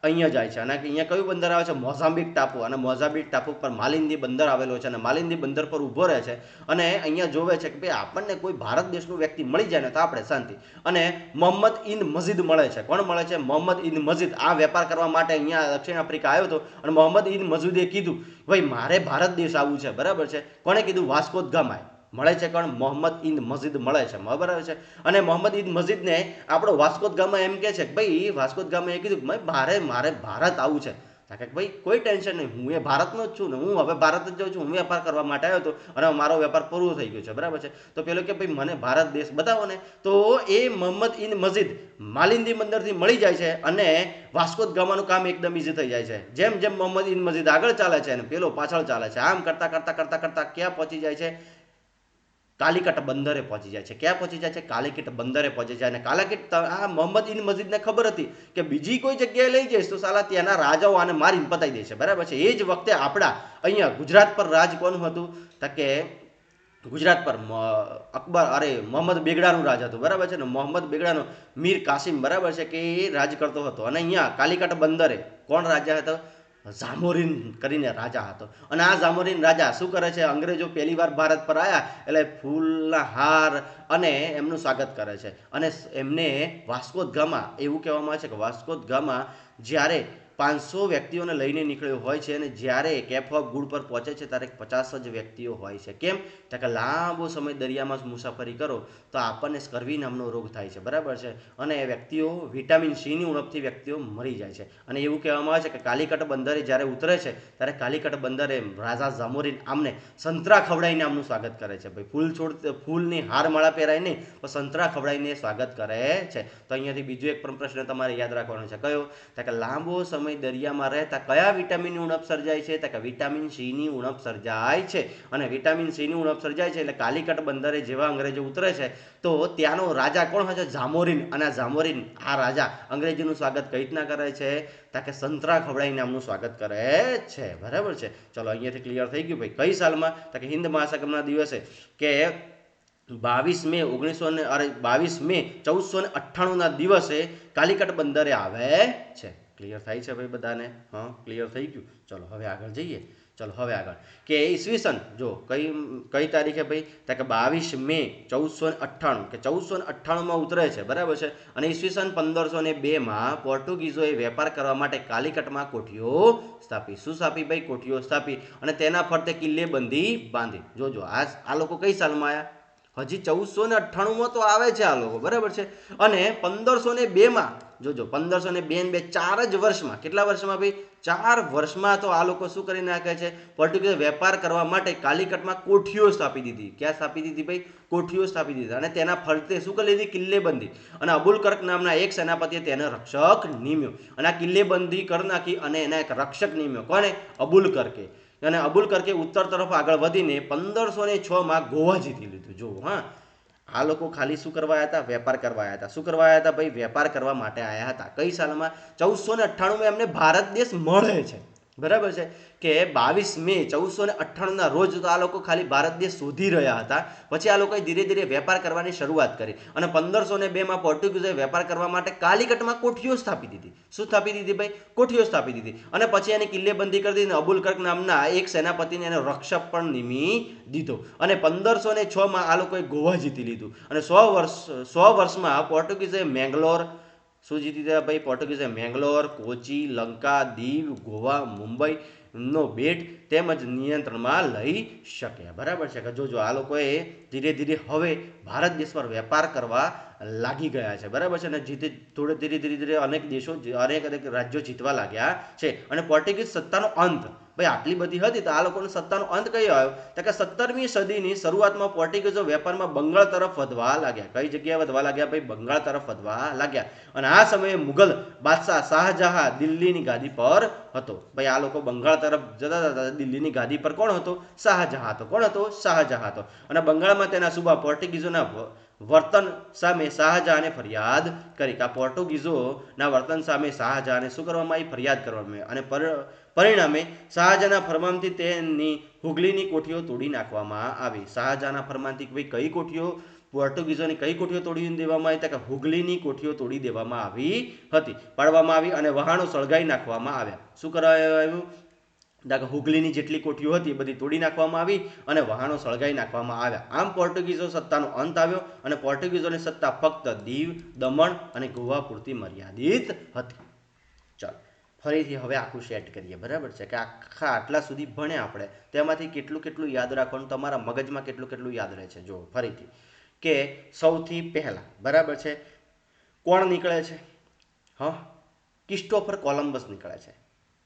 અહીંયા જાય છે અને અહીંયા કયું બંદર આવે છે? મોઝામ્બિક ટાપુ. અને મોઝામ્બિક ટાપુ પર માલિંદી બંદર આવેલો છે અને માલિંદી બંદર પર ઊભો રહે છે અને અહીંયા જોવે છે કે ભાઈ આપણને કોઈ ભારત દેશનું વ્યક્તિ મળી જાય ને તો આપણે શાંતિ. અને મોહમ્મદ ઇન મસ્જિદ મળે છે. કોણ મળે છે? મોહમ્મદ ઇન મસ્જિદ. આ વેપાર કરવા માટે અહીંયા દક્ષિણ આફ્રિકા આવ્યો હતો અને મોહમ્મદ ઇન મસ્જિદે કીધું ભાઈ મારે ભારત દેશ આવવું છે, બરાબર છે. કોણે કીધું? વાસ્કો દ ગામાએ. મળે છે કોણ? મોહમ્મદ ઇન મસ્જિદ મળે છે, બરાબર છે. અને મોહમ્મદ ઇન મસ્જિદને આપણો વાસ્કો દ ગામા એમ કહે છે કે ભાઈ વાસ્કો દ ગામા એ કીધું કે મારે ભારત આવવું છે. કે ભાઈ કોઈ ટેન્શન નહીં, હું એ ભારતનો જ છું ને, હું હવે ભારત જ જાઉં છું, હું વેપાર કરવા માટે આવ્યો હતો અને મારો વેપાર પૂરો થઈ ગયો છે, બરાબર છે. તો પેલો કે ભાઈ મને ભારત દેશ બતાવો ને. તો એ મોહમ્મદ ઇન મસ્જિદ માલિંદી બંદરથી મળી જાય છે અને વાસ્કો દ ગામાનું કામ એકદમ ઈઝી થઈ જાય છે. જેમ જેમ મોહમ્મદ ઇન મસ્જિદ આગળ ચાલે છે અને પેલો પાછળ ચાલે છે, આમ કરતા ક્યાં પહોંચી જાય છે? કાલિકટ બંદરે પહોંચી જાય છે. ક્યાં પહોંચી જાય છે? કાલિકટ બંદરે પહોંચી જાય. અને કાલિકટ આ મોહમ્મદ ઇન મસ્જિદને ખબર હતી કે બીજી કોઈ જગ્યાએ લઈ જઈશ તો સાલા ત્યાંના રાજાઓ આને મારીને પતાવી દે છે, બરાબર છે. એ જ વખતે આપણા અહીંયા ગુજરાત પર રાજ કોનું હતું? તો કે ગુજરાત પર મોહમ્મદ બેગડાનું રાજ હતું, બરાબર છે ને. મોહમ્મદ બેગડાનો મીર કાસિમ, બરાબર છે, કે એ રાજ કરતો હતો. અને અહીંયા કાલિકટ બંદરે કોણ રાજા હતો? ઝામોરીન કરીને રાજા હતો. અને આ ઝામોરીન રાજા શું કરે છે? અંગ્રેજો પહેલી વાર ભારત પર આવ્યા એટલે ફૂલના હાર અને એમનું સ્વાગત કરે છે. અને એમને વાસ્કો દ ગામા એવું કહેવામાં આવે છે કે વાસ્કો દ ગામા જ્યારે 500 વ્યક્તિઓને લઈને નીકળ્યો હોય છે અને જ્યારે કેપ ઓફ ગુડ પર પહોંચે છે ત્યારે 50 જ વ્યક્તિઓ હોય છે. કેમ? તો કે લાંબો સમય દરિયામાં મુસાફરી કરો તો આપણને સ્કર્વી નામનો રોગ થાય છે, બરાબર છે. અને એ વ્યક્તિઓ વિટામિન સીની ઉણપથી વ્યક્તિઓ મરી જાય છે. અને એવું કહેવામાં આવે છે કે કાલિકટ બંદરે જ્યારે ઉતરે છે ત્યારે કાલિકટ બંદરે રાજા ઝામોરીન આમને સંતરા ખવડાવીને આમનું સ્વાગત કરે છે. ભાઈ ફૂલની હારમાળા પહેરાય નહીં પણ સંતરા ખવડાવીને સ્વાગત કરે છે. તો અહીંયાથી બીજો એક પણ પ્રશ્ન તમારે યાદ રાખવાનો છે. કયો? તો કે લાંબો સમય દરિયામાં રહેતા કયા વિટામિનની ઉણપ સર્જાય છે? તો કે વિટામિન સીની ઉણપ સર્જાય છે. અને વિટામિન સીની ઉણપ સર્જાય છે એટલે કાલિકટ બંદરે જેવા અંગ્રેજો ઉતરે છે તો ત્યાંનો રાજા કોણ હોય છે? ઝામોરીન. અને ઝામોરીન આ રાજા અંગ્રેજીનું સ્વાગત કઈ રીતના કરે છે? તો કે સંતરા ખવડાવીને આમનું સ્વાગત કરે છે, બરાબર છે. ચલો અહીંયાથી ક્લિયર થઈ ગયું ભાઈ. કઈ સાલમાં? તો કે હિન્દ મહાસાગરના દિવસે કે 22 મે 1498ના દિવસે કાલિકટ બંદરે આવે છે. ક્લિયર થાય છે ભાઈ બધાને? હા, ક્લિયર થઈ ગયું. ચલો હવે આગળ જઈએ. ચલો હવે આગળ કે ઈસવીસન જો કઈ તારીખે ભાઈ? તો કે 22 મે 1498 કે 1498માં ઉતરે છે, બરાબર છે. અને ઈસવીસન 1502માં પોર્ટુગીઝોએ વેપાર કરવા માટે કાલિકટમાં કોઠીઓ સ્થાપી. શું સ્થાપી ભાઈ? કોઠીઓ સ્થાપી. અને તેના ફરતે કિલ્લેબંધી બાંધી. જોજો આ લોકો કઈ સાલમાં આવ્યા? હજી 1498માં તો આવે છે આ લોકો, બરાબર છે. અને 1502માં જોજો 1502 ને 4 જ વર્ષમાં, કેટલા વર્ષમાં ભાઈ? 4 વર્ષમાં તો આ લોકો શું કરી નાખે છે? પોર્ટુગીઝ વેપાર કરવા માટે કાલિકટમાં કોઠીઓ સ્થાપી દીધી. ક્યાં સ્થાપી દીધી ભાઈ? કોઠીઓ સ્થાપી દીધી. અને તેના ફરતે શું કરી લીધી? કિલ્લેબંધી. અને અબુલ કર્ક નામના એક સેનાપતિએ તેને રક્ષક નિમ્યો. અને આ કિલ્લેબંધી કરી નાખી અને એના એક રક્ષક નિમ્યો. કોને? અબુલ કર્કે. અને અબુલ કર્કે ઉત્તર તરફ આગળ વધીને 1506માં ગોવા જીતી લીધું. જો હા, આ લોકો ખાલી શું કરવા આવ્યા હતા? વેપાર કરવા આવ્યા હતા. શું કરવા આવ્યા હતા ભાઈ? વેપાર કરવા માટે આવ્યા હતા. કઈ સાલમાં? 1498માં એમને ભારત દેશ મળે છે. બરાબર છે કે 22 મે 1498 રોજ તો આ લોકો ખાલી ભારત દેશ શોધી રહ્યા હતા. પછી આ લોકોએ ધીરે ધીરે વેપાર કરવાની શરૂઆત કરી અને 1502 પોર્ટુગીઝોએ વેપાર કરવા માટે કાલિકટમાં કોઠીઓ સ્થાપી દીધી. શું સ્થાપી દીધી ભાઈ? કોઠીઓ સ્થાપી દીધી. અને પછી એની કિલ્લેબંધી કરી દીધી. અબુલ કર્ક નામના એક સેનાપતિને એનો રક્ષક પણ નિમી દીધો. અને 1506 આ લોકોએ ગોવા જીતી લીધું. અને 100 વર્ષમાં પોર્ટુગીઝે મેંગ્લોર શું જીતી ગયા ભાઈ? પોર્ટુગીઝે મેંગ્લોર, કોચી, લંકા, દીવ, ગોવા, મુંબઈ નો બેટ તેમજ નિયંત્રણમાં લઈ શક્યા. બરાબર છે કે જો આ લોકોએ ધીરે ધીરે હવે ભારત દેશ પર વેપાર કરવા લાગી ગયા છે. બરાબર છે. અને થોડે ધીરે ધીરે ધીરે અનેક દેશો અનેક રાજ્યો જીતવા લાગ્યા છે. અને પોર્ટુગીઝ સત્તાનો અંત ભાઈ આટલી બધી હતી તો આ લોકોનો સત્તાનો અંત કયો આવ્યો? તો કે 17મી સદીની શરૂઆતમાં પોર્ટુગીઝો વેપારમાં બંગાળ તરફ વધવા લાગ્યા. કઈ જગ્યાએ વધવા લાગ્યા ભાઈ? બંગાળ તરફ વધવા લાગ્યા. અને આ સમયે મુગલ બાદશાહ શાહજહાં દિલ્હીની ગાદી પર હતો. ભાઈ આ લોકો બંગાળ તરફ જતા હતા. દિલ્હીની ગાદી પર કોણ હતો? શાહજહાં હતો. કોણ હતો? શાહજહાં હતો. અને બંગાળમાં તેના સુબા પોર્ટુગીઝોના વર્તન સામે શાહજહાંને ફરિયાદ કરી. કે આ પોર્ટુગીઝોના વર્તન સામે શાહજહાંને શું કરવામાં આવી? ફરિયાદ કરવામાં આવી. અને પરિણામે શાહજહાંના ફરમાનથી તેની હુગલીની કોઠીઓ તોડી નાખવામાં આવી. શાહજહાંના ફરમાનથી ભાઈ કઈ કોઠીઓ? પોર્ટુગીઝોની કઈ કોઠીઓ તોડી દેવામાં આવી? કે હુગલીની કોઠીઓ તોડી દેવામાં આવી હતી, પાડવામાં આવી અને વહાણો સળગાઈ નાખવામાં આવ્યા. શું કરાયું? હુગલીની જેટલી કોઠીઓ હતી બધી તોડી નાખવામાં આવી અને વહાણો સળગાઈ નાખવામાં આવ્યા. આમ પોર્ટુગીઝો સત્તાનો અંત આવ્યો અને પોર્ટુગીઝોની સત્તા ફક્ત દીવ, દમણ અને ગોવા પૂરતી મર્યાદિત હતી. ચાલો ફરીથી હવે આખું સેટ કરીએ. બરાબર છે કે આટલા સુધી ભણ્યા આપણે તેમાંથી કેટલું કેટલું યાદ રાખવાનું, તમારા મગજમાં કેટલું કેટલું યાદ રહે છે. જો ફરીથી કે સૌથી પહેલા બરાબર છે કોણ નીકળે છે? ક્રિસ્ટોફર કોલમ્બસ નીકળે છે.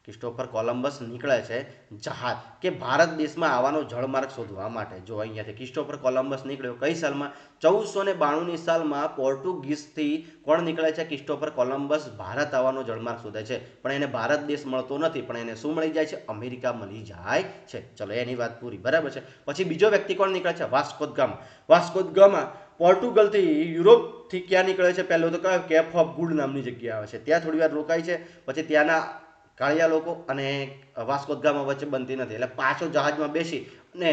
ક્રિસ્ટોફર કોલમ્બસ નીકળે છે જહાજ કે ભારત દેશમાં આવવાનો જળમાર્ગ શોધવા માટે. જો અહીંયાથી ક્રિસ્ટોફર કોલમ્બસ નીકળ્યો કઈ સાલમાં? 1492ની સાલમાં પોર્ટુગીઝથી કોણ નીકળે છે? ક્રિસ્ટોફર કોલમ્બસ ભારત આવવાનો જળમાર્ગ શોધે છે. પણ એને ભારત દેશ મળતો નથી, પણ એને શું મળી જાય છે? અમેરિકા મળી જાય છે. ચલો એની વાત પૂરી. બરાબર છે. પછી બીજો વ્યક્તિ કોણ નીકળે છે? Vasco da Gama. Vasco da Gama પોર્ટુગલથી યુરોપથી ક્યાં નીકળે છે? પહેલો તો કયો? કેપ ઓફ ગુડ નામની જગ્યા આવે છે. ત્યાં થોડી વાર રોકાય છે. પછી ત્યાંના કાળિયા લોકો અને વાસ્કો દ ગામા વચ્ચે બનતી નથી એટલે પાછો જહાજમાં બેસી અને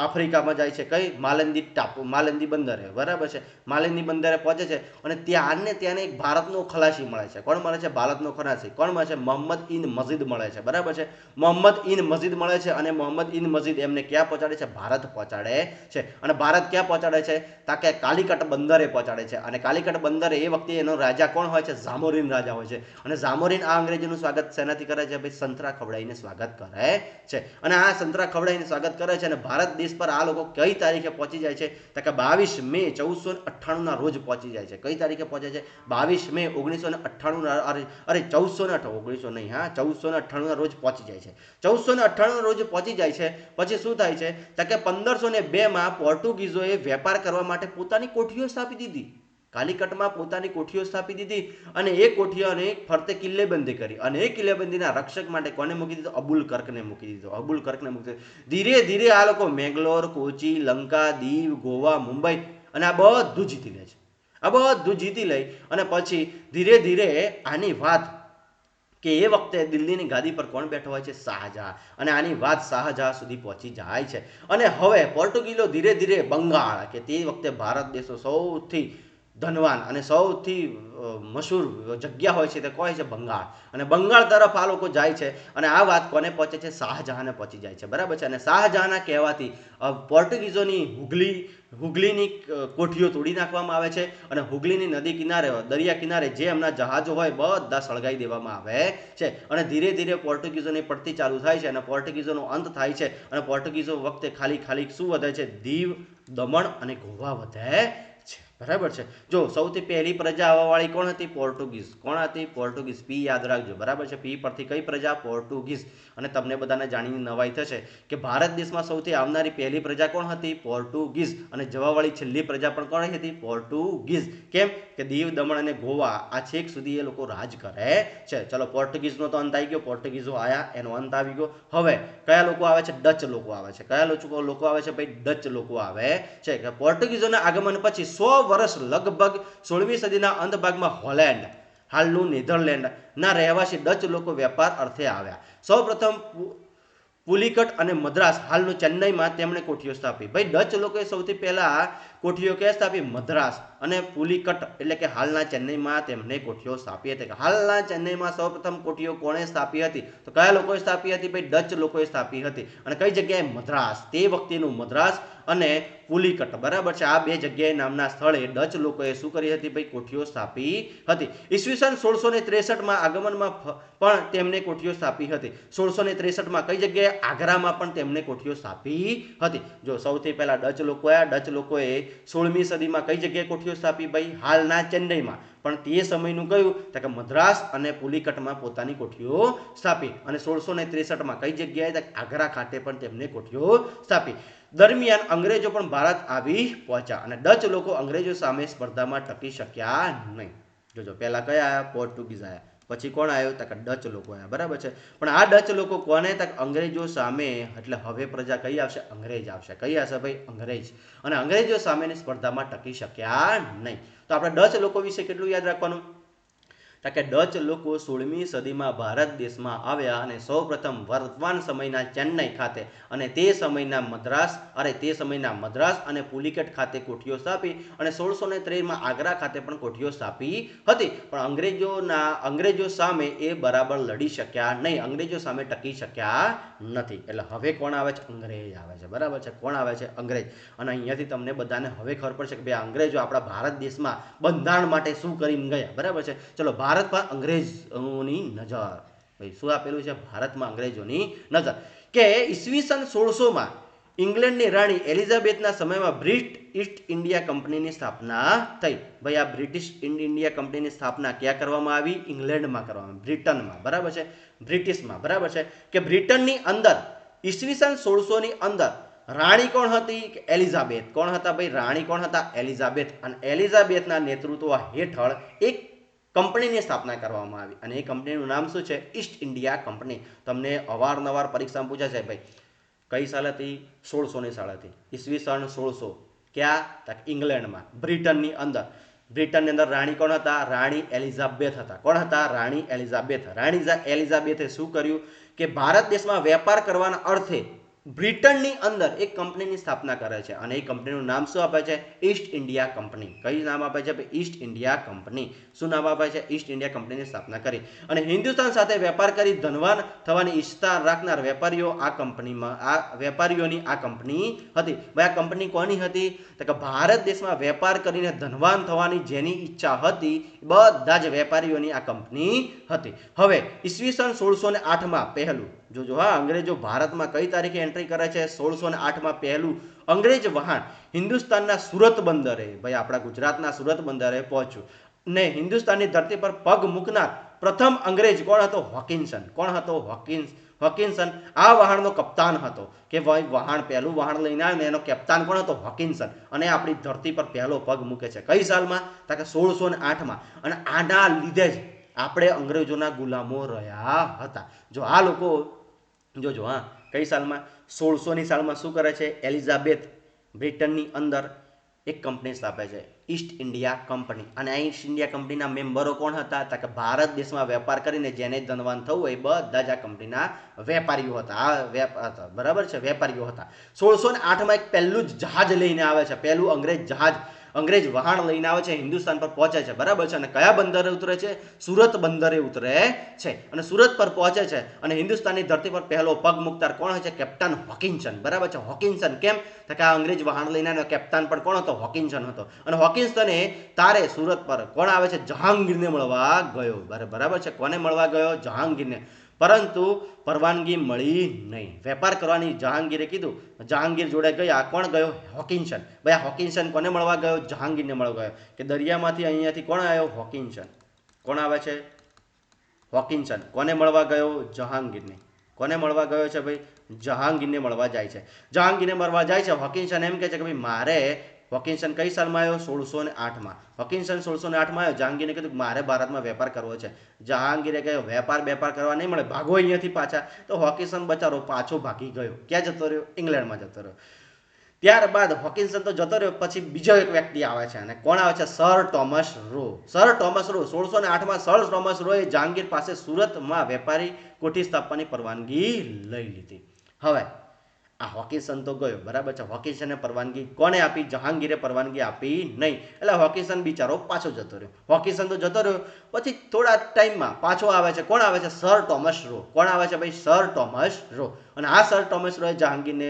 આફ્રિકામાં જાય છે. કઈ? માલંદી ટાપુ, માલંદી બંદરે. બરાબર છે. માલંદી બંદરે પહોંચે છે અને ત્યાંને એક ભારતનો ખલાસી મળે છે. કોણ મળે છે? ભારતનો ખલાસી. કોણ મળે છે? મોહમ્મદ ઇન મજીદ મળે છે. બરાબર છે. મોહમ્મદ ઇન મજીદ મળે છે અને મોહમ્મદ ઇન મજીદ એમને ક્યાં પહોંચાડે છે? ભારત પહોંચાડે છે. અને ભારત ક્યાં પહોંચાડે છે? તાકે કાલિકટ બંદરે પહોંચાડે છે. અને કાલિકટ બંદરે એ વખતે એનો રાજા કોણ હોય છે? જામોરીન રાજા હોય છે. અને જામોરીન આ અંગ્રેજોનું સ્વાગત શેનાથી કરે છે? ભાઈ સંતરા ખવડાવીને સ્વાગત કરે છે. અને આ સંતરા ખવડાવીને સ્વાગત કરે છે અને ભારત દેશ પર આ લોકો કઈ તારીખે પહોંચી જાય છે? તો કે 22 મે 1498 રોજ પહોંચી જાય છે. કઈ તારીખે પહોંચે છે? 22 મે 1998 અરે 1900 નહીં, 1498 રોજ પહોંચી જાય છે. 1498 રોજ પહોંચી જાય છે. પછી શું થાય છે? તો કે 1502 પોર્ટુગીઝોએ વેપાર કરવા માટે પોતાની કોઠીઓ સ્થાપી દીધી. કાલિકટમાં પોતાની કોઠીઓ સ્થાપી દીધી અને એ કોઠીઓને ફરતે કિલ્લેબંધી કરી. અને એ કિલ્લેબંધીના રક્ષક માટે કોને મૂકી દીધો? અબુલ કર્કને મૂકી દીધો. અબુલ કર્કને મૂકી દીધો. ધીરે ધીરે આ લોકો મેંગ્લોર, કોચી, લંકા, દીવ, ગોવા, મુંબઈ અને આ બધું જીતી લે છે. આ બધું જીતી લઈ અને પછી ધીરે ધીરે આની વાત કે એ વખતે દિલ્હીની ગાદી પર કોણ બેઠો હોય છે? શાહજહાં. અને આની વાત શાહજહાં સુધી પહોંચી જાય છે. અને હવે પોર્ટુગીઝો ધીરે ધીરે બંગાળ કે તે વખતે ભારત દેશનો સૌથી ધનવાન અને સૌથી મશહૂર જગ્યા હોય છે તે કહે છે બંગાળ. અને બંગાળ તરફ આ લોકો જાય છે અને આ વાત કોને પહોંચે છે? શાહજહાંને પહોંચી જાય છે. બરાબર છે. અને શાહજહાંના કહેવાથી પોર્ટુગીઝોની હુગલીની કોઠીઓ તોડી નાખવામાં આવે છે અને હુગલીની નદી કિનારે, દરિયા કિનારે જે એમના જહાજો હોય બધા સળગાઈ દેવામાં આવે છે. અને ધીરે ધીરે પોર્ટુગીઝોની પડતી ચાલુ થાય છે અને પોર્ટુગીઝોનો અંત થાય છે. અને પોર્ટુગીઝો વખતે ખાલી શું વધે છે? દીવ, દમણ અને ગોવા વધે છે. બરાબર છે. જો સૌથી પહેલી પ્રજા આવવાવાળી કોણ હતી? પોર્ટુગીઝ. કોણ હતી? પોર્ટુગીઝ. પી યાદ રાખજો. બરાબર છે. પી પરથી કઈ પ્રજા? પોર્ટુગીઝ. અને તમને બધાને જાણીને નવાઈ થશે કે ભારત દેશમાં સૌથી આવનારી પહેલી પ્રજા કોણ હતી? પોર્ટુગીઝ. અને જવાવાળી છેલ્લી પ્રજા પણ કોણ હતી? પોર્ટુગીઝ. કેમ કે દીવ, દમણ અને ગોવા આ છેક સુધી એ લોકો રાજ કરે છે. ચલો પોર્ટુગીઝનો તો અંત આવી ગયો. પોર્ટુગીઝો આયા, એનો અંત આવી ગયો. હવે કયા લોકો આવે છે? ડચ લોકો આવે છે. કયા લોકો આવે છે? ભાઈ ડચ લોકો આવે છે. કે પોર્ટુગીઝોના આગમન પછી 100 વર્ષ લગભગ 16મી સદીના અંત ભાગમાં હોલેન્ડ હાલનું નેધરલેન્ડના રહેવાસી ડચ લોકો વેપાર અર્થે આવ્યા. સૌપ્રથમ પુલિકટ અને મદ્રાસ હાલનું ચેન્નઈમાં તેમણે કોઠીઓ સ્થાપી. ભાઈ ડચ લોકોએ સૌથી પહેલા કોઠીઓ ક્યાં સ્થાપી? મદ્રાસ અને પુલિકટ એટલે કે હાલના ચેન્નઈમાં તેમણે કોઠીઓ સ્થાપી હતી. હાલના ચેન્નઈમાં સૌપ્રથમ કોઠીઓ કોણે સ્થાપી હતી? તો કયા લોકોએ સ્થાપી હતી? ભાઈ ડચ લોકોએ સ્થાપી હતી. અને કઈ જગ્યાએ? મદ્રાસ. તે વખતેનું મદ્રાસ અને પુલિકટ, બરાબર છે, આ બે જગ્યાએ નામના સ્થળે ડચ લોકોએ શું કરી હતી? ભાઈ કોઠીઓ સ્થાપી હતી. ઈસવીસન 1663માં આગમનમાં પણ તેમણે કોઠીઓ સ્થાપી હતી. 1663માં કઈ જગ્યાએ? આગ્રામાં પણ તેમણે કોઠીઓ સ્થાપી હતી. જો સૌથી પહેલા ડચ લોકો આવ્યા. ડચ લોકોએ 16મી સદીમાં કઈ જગ્યાએ કોઠીઓ સ્થાપી? ભાઈ હાલના ચેન્નઈમાં. પણ તે સમયનું કયું? તો કે મદ્રાસ અને પુલિકટમાં પોતાની કોઠીઓ સ્થાપી. અને 1663માં કઈ જગ્યાએ? આગ્રા ખાતે પણ તેમણે કોઠીઓ સ્થાપી. દરમિયાન અંગ્રેજો પણ ભારત આવી પહોંચ્યા અને ડચ લોકો અંગ્રેજો સામે સ્પર્ધામાં ટકી શક્યા નહીં. જોજો પહેલા કયા આવ્યા? પોર્ટુગીઝ આવ્યા. પછી કોણ આવ્યો? તો કે ડચ લોકો આવ્યા. બરાબર છે. પણ આ ડચ લોકો કોને? તક અંગ્રેજો સામે. એટલે હવે પ્રજા કઈ આવશે? અંગ્રેજ આવશે. કઈ આવશે ભાઈ? અંગ્રેજ. અને અંગ્રેજો સામેની સ્પર્ધામાં ટકી શક્યા નહીં. તો આપણે ડચ લોકો વિશે કેટલું યાદ રાખવાનું? કે ડચ લોકો 16મી સદીમાં ભારત દેશમાં આવ્યા અને સૌપ્રથમ વર્તમાન સમયના ચેન્નઈ ખાતે અને તે સમયના મદ્રાસ અને પુલિકેટ ખાતે કોઠીઓ સ્થાપી અને 1663માં આગ્રા ખાતે પણ કોઠીઓ સ્થાપી હતી. પણ અંગ્રેજો સામે એ બરાબર લડી શક્યા નહીં. અંગ્રેજો સામે ટકી શક્યા નથી. એટલે હવે કોણ આવે છે? અંગ્રેજ આવે છે. બરાબર છે. કોણ આવે છે? અંગ્રેજ. અને અહીંયાથી તમને બધાને હવે ખબર પડશે કે ભાઈ અંગ્રેજો આપણા ભારત દેશમાં બંધારણ માટે શું કરીને ગયા. બરાબર છે. ચલો, ભારત પર અંગ્રેજોની નજર. ભાઈ શું આપેલું છે? ભારતમાં અંગ્રેજોની નજર. કે ઈસવીસન 1600માં ઇંગ્લેન્ડની રાણી એલિઝાબેથના સમયમાં બ્રિટિશ ઈસ્ટ ઇન્ડિયા કંપનીની સ્થાપના થઈ. ભાઈ આ બ્રિટિશ ઇન્ડિયા કંપનીની સ્થાપના ક્યાં કરવામાં આવી? ઇંગ્લેન્ડમાં કરવામાં આવી. બ્રિટનમાં. બરાબર છે. બ્રિટિશમાં. બરાબર છે. કે બ્રિટનની અંદર ઈસવીસન 1600ની અંદર રાણી કોણ હતી? એલિઝાબેથ. કોણ હતા ભાઈ? રાણી કોણ હતા? એલિઝાબેથ. અને એલિઝાબેથના નેતૃત્વ હેઠળ એક કંપનીની સ્થાપના કરવામાં આવી અને એ કંપનીનું નામ શું છે? East India company. તમને અવારનવાર પરીક્ષામાં પૂછાશે ભાઈ કઈ સાલ હતી? 1600ની સાલ હતી. ઈસવીસન 1600. ક્યાં? ઇંગ્લેન્ડમાં, બ્રિટનની અંદર. બ્રિટનની અંદર રાણી કોણ હતા? રાણી એલિઝાબેથ હતા. કોણ હતા? રાણી એલિઝાબેથ. રાણી એલિઝાબેથે શું કર્યું કે ભારત દેશમાં વેપાર કરવાના અર્થે બ્રિટનની અંદર એક કંપનીની સ્થાપના કરે છે અને એ કંપનીનું નામ શું આપે છે? East India company. કઈ નામ આપે છે? East India company. શું નામ આપે છે? ઈસ્ટ ઇન્ડિયા કંપનીની સ્થાપના કરી અને હિન્દુસ્તાન સાથે વેપાર કરી ધનવાન થવાની ઈચ્છા રાખનાર વેપારીઓની આ કંપની હતી. ભાઈ આ કંપની કોની હતી? તો કે ભારત દેશમાં વેપાર કરીને ધનવાન થવાની જેની ઈચ્છા હતી બધા જ વેપારીઓની આ કંપની હતી. હવે ઈસવીસન 1608માં પહેલું જોજો હા, અંગ્રેજો ભારતમાં કઈ તારીખે એન્ટ્રી કરે છે? 1608માં પહેલું અંગ્રેજ વહાણ હિન્દુસ્તાનના સુરત બંદરે, ભાઈ આપણા ગુજરાતના સુરત બંદરે પહોંચ્યું ને હિન્દુસ્તાનની ધરતી પર પગ મૂકનાર પ્રથમ અંગ્રેજ કોણ હતો? હોકિન્સન. કોણ હતો? હોકિન્સન આ વહાણનો કપ્તાન હતો. કે ભાઈ વહાણ પહેલું વહાણ લઈને આવે ને એનો કેપ્ટન કોણ હતો? હોકિન્સન. અને આપણી ધરતી પર પહેલો પગ મૂકે છે કઈ સાલમાં? તો કે 1608માં. અને આના લીધે જ આપણે અંગ્રેજોના ગુલામો રહ્યા હતા. જો આ લોકો જોજો હા, કઈ સાલમાં? 1600ની સાલમાં શું કરે છે? એલિઝાબેથ બ્રિટનની અંદર એક કંપની સ્થાપે છે, ઈસ્ટ ઇન્ડિયા કંપની. અને આ ઈસ્ટ ઇન્ડિયા કંપનીના મેમ્બરો કોણ હતા? તો કે ભારત દેશમાં વેપાર કરીને જેને ધનવાન થવું હોય બધા જ આ કંપનીના વેપારીઓ હતા. બરાબર છે, વેપારીઓ હતા. 1608માં એક પહેલું જ જહાજ લઈને આવે છે. પહેલું અંગ્રેજ વહાણ લઈને આવે છે, હિન્દુસ્તાન પર પહોંચે છે. બરાબર છે. અને કયા બંદરે ઉતરે છે? સુરત બંદરે ઉતરે છે. અને સુરત પર પહોંચે છે અને હિન્દુસ્તાનની ધરતી પર પહેલો પગ મુકતાર કોણ હોય છે? કેપ્ટન હોકિન્સન. બરાબર છે. હોકિન્સન. કેમ? તો કે આ અંગ્રેજ વહાણ લઈને આવ્યો કેપ્ટન પણ કોણ હતો? હોકિન્સન હતો. અને હોકિન્સને તારે સુરત પર કોણ આવે છે? જહાંગીરને મળવા ગયો. બરાબર છે. કોને મળવા ગયો? જહાંગીરને. પરંતુ પરવાનગી મળી નહીં. વેપાર કરવાની જહાંગીરે કીધું. જહાંગીર જોડે ગયા. કોણ ગયો? હોકિન્સન. ભાઈ હોકિન્સન કોને મળવા ગયો? જહાંગીરને મળવા ગયો. કે દરિયામાંથી અહીંયાથી કોણ આવ્યો? હોકિન્સન. કોણ આવે છે? હોકિન્સન. કોને મળવા ગયો? જહાંગીરને. કોને મળવા ગયો છે ભાઈ? જહાંગીરને મળવા જાય છે. જહાંગીરને મળવા જાય છે. હોકિન્સન એમ કહે છે કે ભાઈ મારે, હોકિન્સન કઈ સાલમાં આવ્યો? 1608માં. હોકિન્સન 1608માં આવ્યો. જહાંગીરને કીધું મારે ભારતમાં વેપાર કરવો છે. જહાંગીરે કહ્યું વેપાર કરવા નહીં મળે, ભાગો અહીંયાથી પાછા. તો હોકિન્સન બચારો પાછો ભાગી ગયો. ક્યાં જતો રહ્યો? ઇંગ્લેન્ડમાં જતો રહ્યો. ત્યારબાદ હોકિન્સન તો જતો રહ્યો, પછી બીજો એક વ્યક્તિ આવે છે, અને કોણ આવે છે? Sir Thomas Roe. Sir Thomas Roe 1608માં સર ટોમસ રોએ જહાંગીર પાસે સુરતમાં વેપારી કોઠી સ્થાપવાની પરવાનગી લઈ લીધી. હવે આ હોકિન્સન તો ગયો, બરાબર છે. હોકિન્સને પરવાનગી કોને આપી? જહાંગીરે પરવાનગી આપી નહીં. એટલે હોકિન્સન બિચારો પાછો જતો રહ્યો. હોકિન્સન તો જતો રહ્યો, પછી થોડા ટાઈમમાં પાછો આવે છે. કોણ આવે છે? Sir Thomas Roe. કોણ આવે છે ભાઈ? Sir Thomas Roe. અને આ સર ટોમસ રોએ જહાંગીરને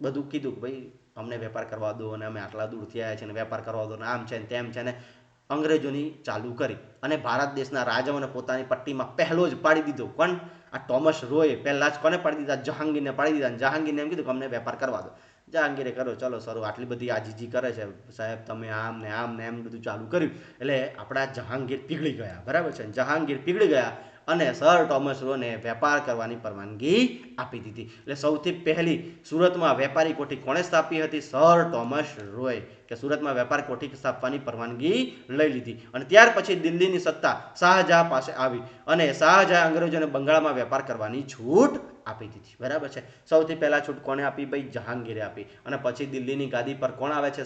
બધું કીધું કે ભાઈ અમને વેપાર કરવા દો, અને અમે આટલા દૂરથી આવ્યા છીએ, અને વેપાર કરવા દો, ને આમ છે ને તેમ છે, ને અંગ્રેજોની ચાલુ કરી. અને ભારત દેશના રાજાઓને પોતાની પટ્ટીમાં પહેલો જ પાડી દીધો. કોણ? આ ટોમસ રોએ પહેલા જ કોને પાડી દીધા? જહાંગીરને પાડી દીધા. અને જહાંગીરને એમ કીધું કે અમને વેપાર કરવા દો. જહાંગીરે કર્યો, ચલો સર આટલી બધી આજીજી કરે છે સાહેબ, તમે આમ ને એમ બધું ચાલુ કર્યું. એટલે આપણા જહાંગીર પીગળી ગયા, બરાબર છે. જહાંગીર પીગળી ગયા અને સર ટોમસ રોને વેપાર કરવાની પરવાનગી આપી દીધી. એટલે સૌથી પહેલી સુરતમાં વેપારી કોઠી કોણે સ્થાપી હતી? સર ટોમસ રોય, કે સુરતમાં વેપાર કોઠી સ્થાપવાની પરવાનગી લઈ લીધી. અને ત્યાર પછી દિલ્હીની સત્તા શાહજહાં પાસે આવી, અને શાહજહાં અંગ્રેજોને બંગાળમાં વેપાર કરવાની છૂટ આપી દીધી, બરાબર છે. સૌથી પહેલા છૂટ કોને આપી? ભાઈ જહાંગીરે આપી. અને પછી દિલ્હીની ગાદી પર કોણ આવે છે?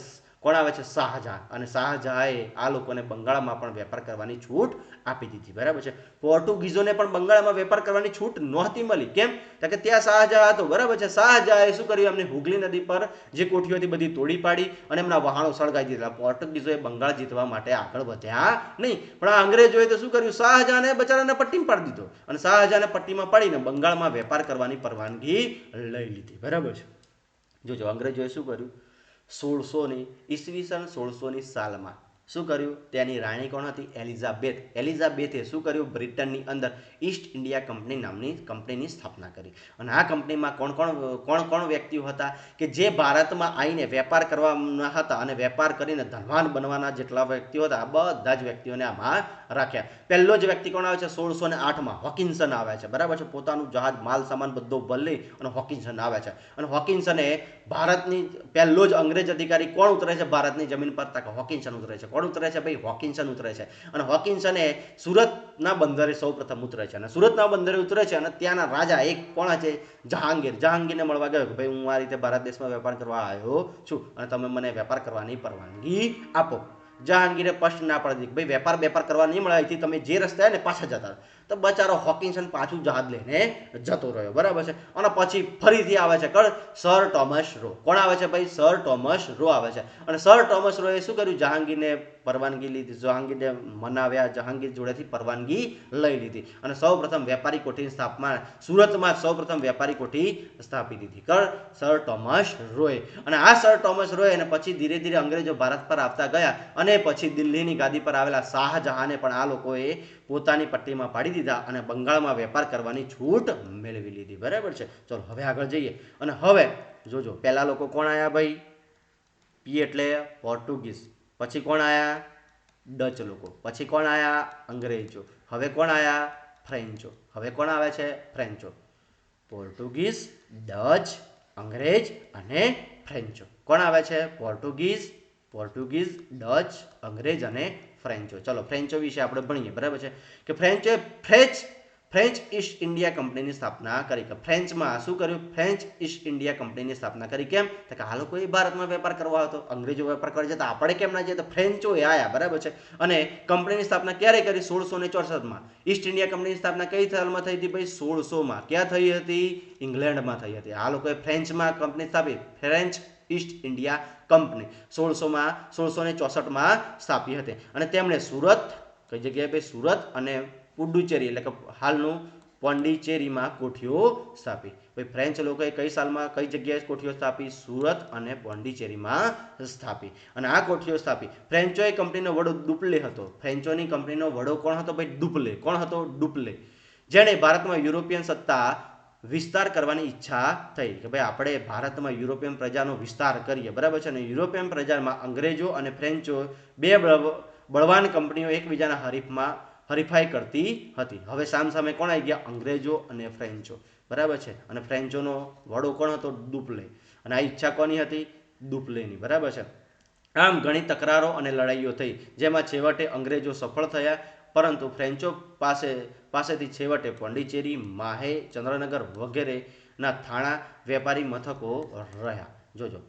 શાહજહાં. અને શાહજહાંએ આ લોકોને બંગાળમાં પણ વેપાર કરવાની છૂટ આપી દીધી, બરાબર છે. પોર્ટુગીઝોને પણ બંગાળમાં વેપાર કરવાની છૂટ નહોતી મળી. કેમ? કે ત્યાં શાહજહાં હતો, બરાબર છે. શાહજહાંએ શું કર્યું? એમને હુગલી નદી પર જે કોઠીઓ હતી બધી તોડી પાડી અને એમના વહાણો સળગાવી દીધા. પોર્ટુગીઝોએ બંગાળ જીતવા માટે આગળ વધ્યા નહીં. પણ આ અંગ્રેજોએ તો શું કર્યું? શાહજહાંને બચારાને પટ્ટીમાં પાડી દીધો, અને શાહજહાંને પટ્ટીમાં પાડીને બંગાળમાં વેપાર કરવાની પરવાનગી લઈ લીધી, બરાબર છે. જોજો અંગ્રેજોએ શું કર્યું? 1600ની સાલમાં શું કર્યું? તેની રાણી કોણ હતી? એલિઝાબેથ. એલિઝાબેથે શું કર્યું? બ્રિટનની અંદર ઈસ્ટ ઇન્ડિયા કંપની નામની કંપનીની સ્થાપના કરી. અને આ કંપનીમાં કોણ વ્યક્તિઓ હતા કે જે ભારતમાં આવીને વેપાર કરવાના હતા, અને વેપાર કરીને ધનવાન બનવાના જેટલા વ્યક્તિઓ હતા, આ બધા જ વ્યક્તિઓને આમાં રાખ્યા. પહેલો જ વ્યક્તિ કોણ આવે છે? 1608માં હોકિન્સન આવે છે, બરાબર છે. પોતાનું જહાજ માલ સામાન બધો ભરી અને હોકિન્સન આવે છે. અને હોકિન્સને ભારતની પહેલો જ અંગ્રેજ અધિકારી કોણ ઉતરે છે ભારતની જમીન પર? તક હોકિન્સન ઉતરે છે. કોણ ઉતરે છે ભાઈ? હોકિન્સન ઉતરે છે. અને હોકિન્સને સુરતના બંદરે સૌ પ્રથમ ઉતરે છે. અને સુરતના બંદરે ઉતરે છે, અને ત્યાંના રાજા એક કોણ છે? જહાંગીર. જહાંગીરને મળવા ગયો કે ભાઈ હું આ રીતે ભારત દેશમાં વેપાર કરવા આવ્યો છું, અને તમે મને વેપાર કરવાની પરવાનગી આપો. જહાંગીરે સ્પષ્ટ ના પાડી દીધી, ભાઈ વેપાર કરવા નહીં મળે, અહીંથી તમે જે રસ્તે ને પાછા જતા. તો બચારો હોકિન્સન પાછું જહાજ લઈને જતો રહ્યો, બરાબર છે. અને પછી ફરીથી આવે છે સર ટોમસ રો. કોણ આવે છે ભાઈ? સર ટોમસ રો આવે છે. અને સર ટોમસ રોએ શું કર્યું? જહાંગીરને પરવાનગી લીધી, જહાંગીરને મનાવ્યા, જહાંગીર જોડેથી પરવાનગી લઈ લીધી, અને સૌ પ્રથમ વેપારી કોઠીની સ્થાપના સુરતમાં સૌ પ્રથમ વેપારી કોઠી સ્થાપી દીધી સર ટોમસ રોએ. અને આ સર ટોમસ રોએ, અને પછી ધીરે ધીરે અંગ્રેજો ભારત પર આવતા ગયા, અને પછી દિલ્હીની ગાદી પર આવેલા શાહજહાંને પણ આ લોકોએ પોતાની પટ્ટીમાં પાડી દીધા, અને બંગાળમાં વેપાર કરવાની છૂટ મેળવી લીધી, બરાબર છે. ચલો હવે આગળ જઈએ. અને હવે જોજો પહેલા લોકો કોણ આવ્યા ભાઈ? પી એટલે પોર્ટુગીઝ. પછી કોણ આવ્યા? ડચ લોકો. પછી કોણ આવ્યા? અંગ્રેજો. હવે કોણ આવ્યા? ફ્રેન્ચો. હવે કોણ આવે છે? ફ્રેન્ચો. પોર્ટુગીઝ, ડચ, અંગ્રેજ અને ફ્રેન્ચો. કોણ આવે છે? પોર્ટુગીઝ, ડચ, અંગ્રેજ અને ફ્રેન્ચો. ચલો ફ્રેન્ચો વિશે આપણે ભણીએ, બરાબર છે. કે ફ્રેન્ચ ઈસ્ટ ઇન્ડિયા કંપનીની સ્થાપના કરી. કે ફ્રેન્ચમાં શું કર્યું? ફ્રેન્ચ ઈસ્ટ ઇન્ડિયા કંપનીની સ્થાપના કરી. કેમ? તો કે આ લોકોએ ભારતમાં વેપાર કરવા હતો, અંગ્રેજો વેપાર કરી જતા, આપણે કેમ ના જઈએ? તો ફ્રેન્ચોએ આવ્યા, બરાબર છે. અને કંપનીની સ્થાપના ક્યારે કરી? 1664માં. ઈસ્ટ ઇન્ડિયા કંપનીની સ્થાપના કઈ સાલમાં થઈ હતી ભાઈ? 1600માં. ક્યાં થઈ હતી? ઇંગ્લેન્ડમાં થઈ હતી. આ લોકોએ ફ્રેન્ચમાં કંપની સ્થાપી, ફ્રેન્ચ ઈસ્ટ ઇન્ડિયા કંપની 1664માં સ્થાપી હતી. અને તેમણે સુરત, કઈ જગ્યાએ ભાઈ? સુરત અને પુડુચેરી એટલે કે હાલનું પોંડિચેરીમાં કોઠીઓ સ્થાપી. ભાઈ ફ્રેન્ચ લોકોએ કઈ સાલમાં કઈ જગ્યાએ કોઠીઓ સ્થાપી? સુરત અને પોંડિચેરીમાં સ્થાપી. અને આ કોઠીઓ સ્થાપી. ફ્રેન્ચોએ કંપનીનો વડો ડુપ્લે હતો. ફ્રેન્ચોની કંપનીનો વડો કોણ હતો ભાઈ? ડુપ્લે. કોણ હતો? ડુપ્લે. જેણે ભારતમાં યુરોપિયન સત્તા વિસ્તાર કરવાની ઈચ્છા થઈ, કે ભાઈ આપણે ભારતમાં યુરોપિયન પ્રજાનો વિસ્તાર કરીએ, બરાબર છે. અને યુરોપિયન પ્રજામાં અંગ્રેજો અને ફ્રેન્ચો બે બળવાન કંપનીઓ એકબીજાના હરીફાઈ કરતી હતી. હવે સામસામે કોણ આવી ગયા? અંગ્રેજો અને ફ્રેન્ચો, બરાબર છે. અને ફ્રેન્ચોનો વડો કોણ હતો? ડુપ્લે. અને આ ઈચ્છા કોની હતી? ડુપ્લેની, બરાબર છે. આમ ઘણી તકરારો અને લડાઈઓ થઈ, જેમાં છેવટે અંગ્રેજો સફળ થયા, પરંતુ ફ્રેન્ચો પાસેથી છેવટે પોંડિચેરી, માહે, ચંદ્રનગર વગેરેના થાણા વેપારી મથકો રહ્યા. જોજો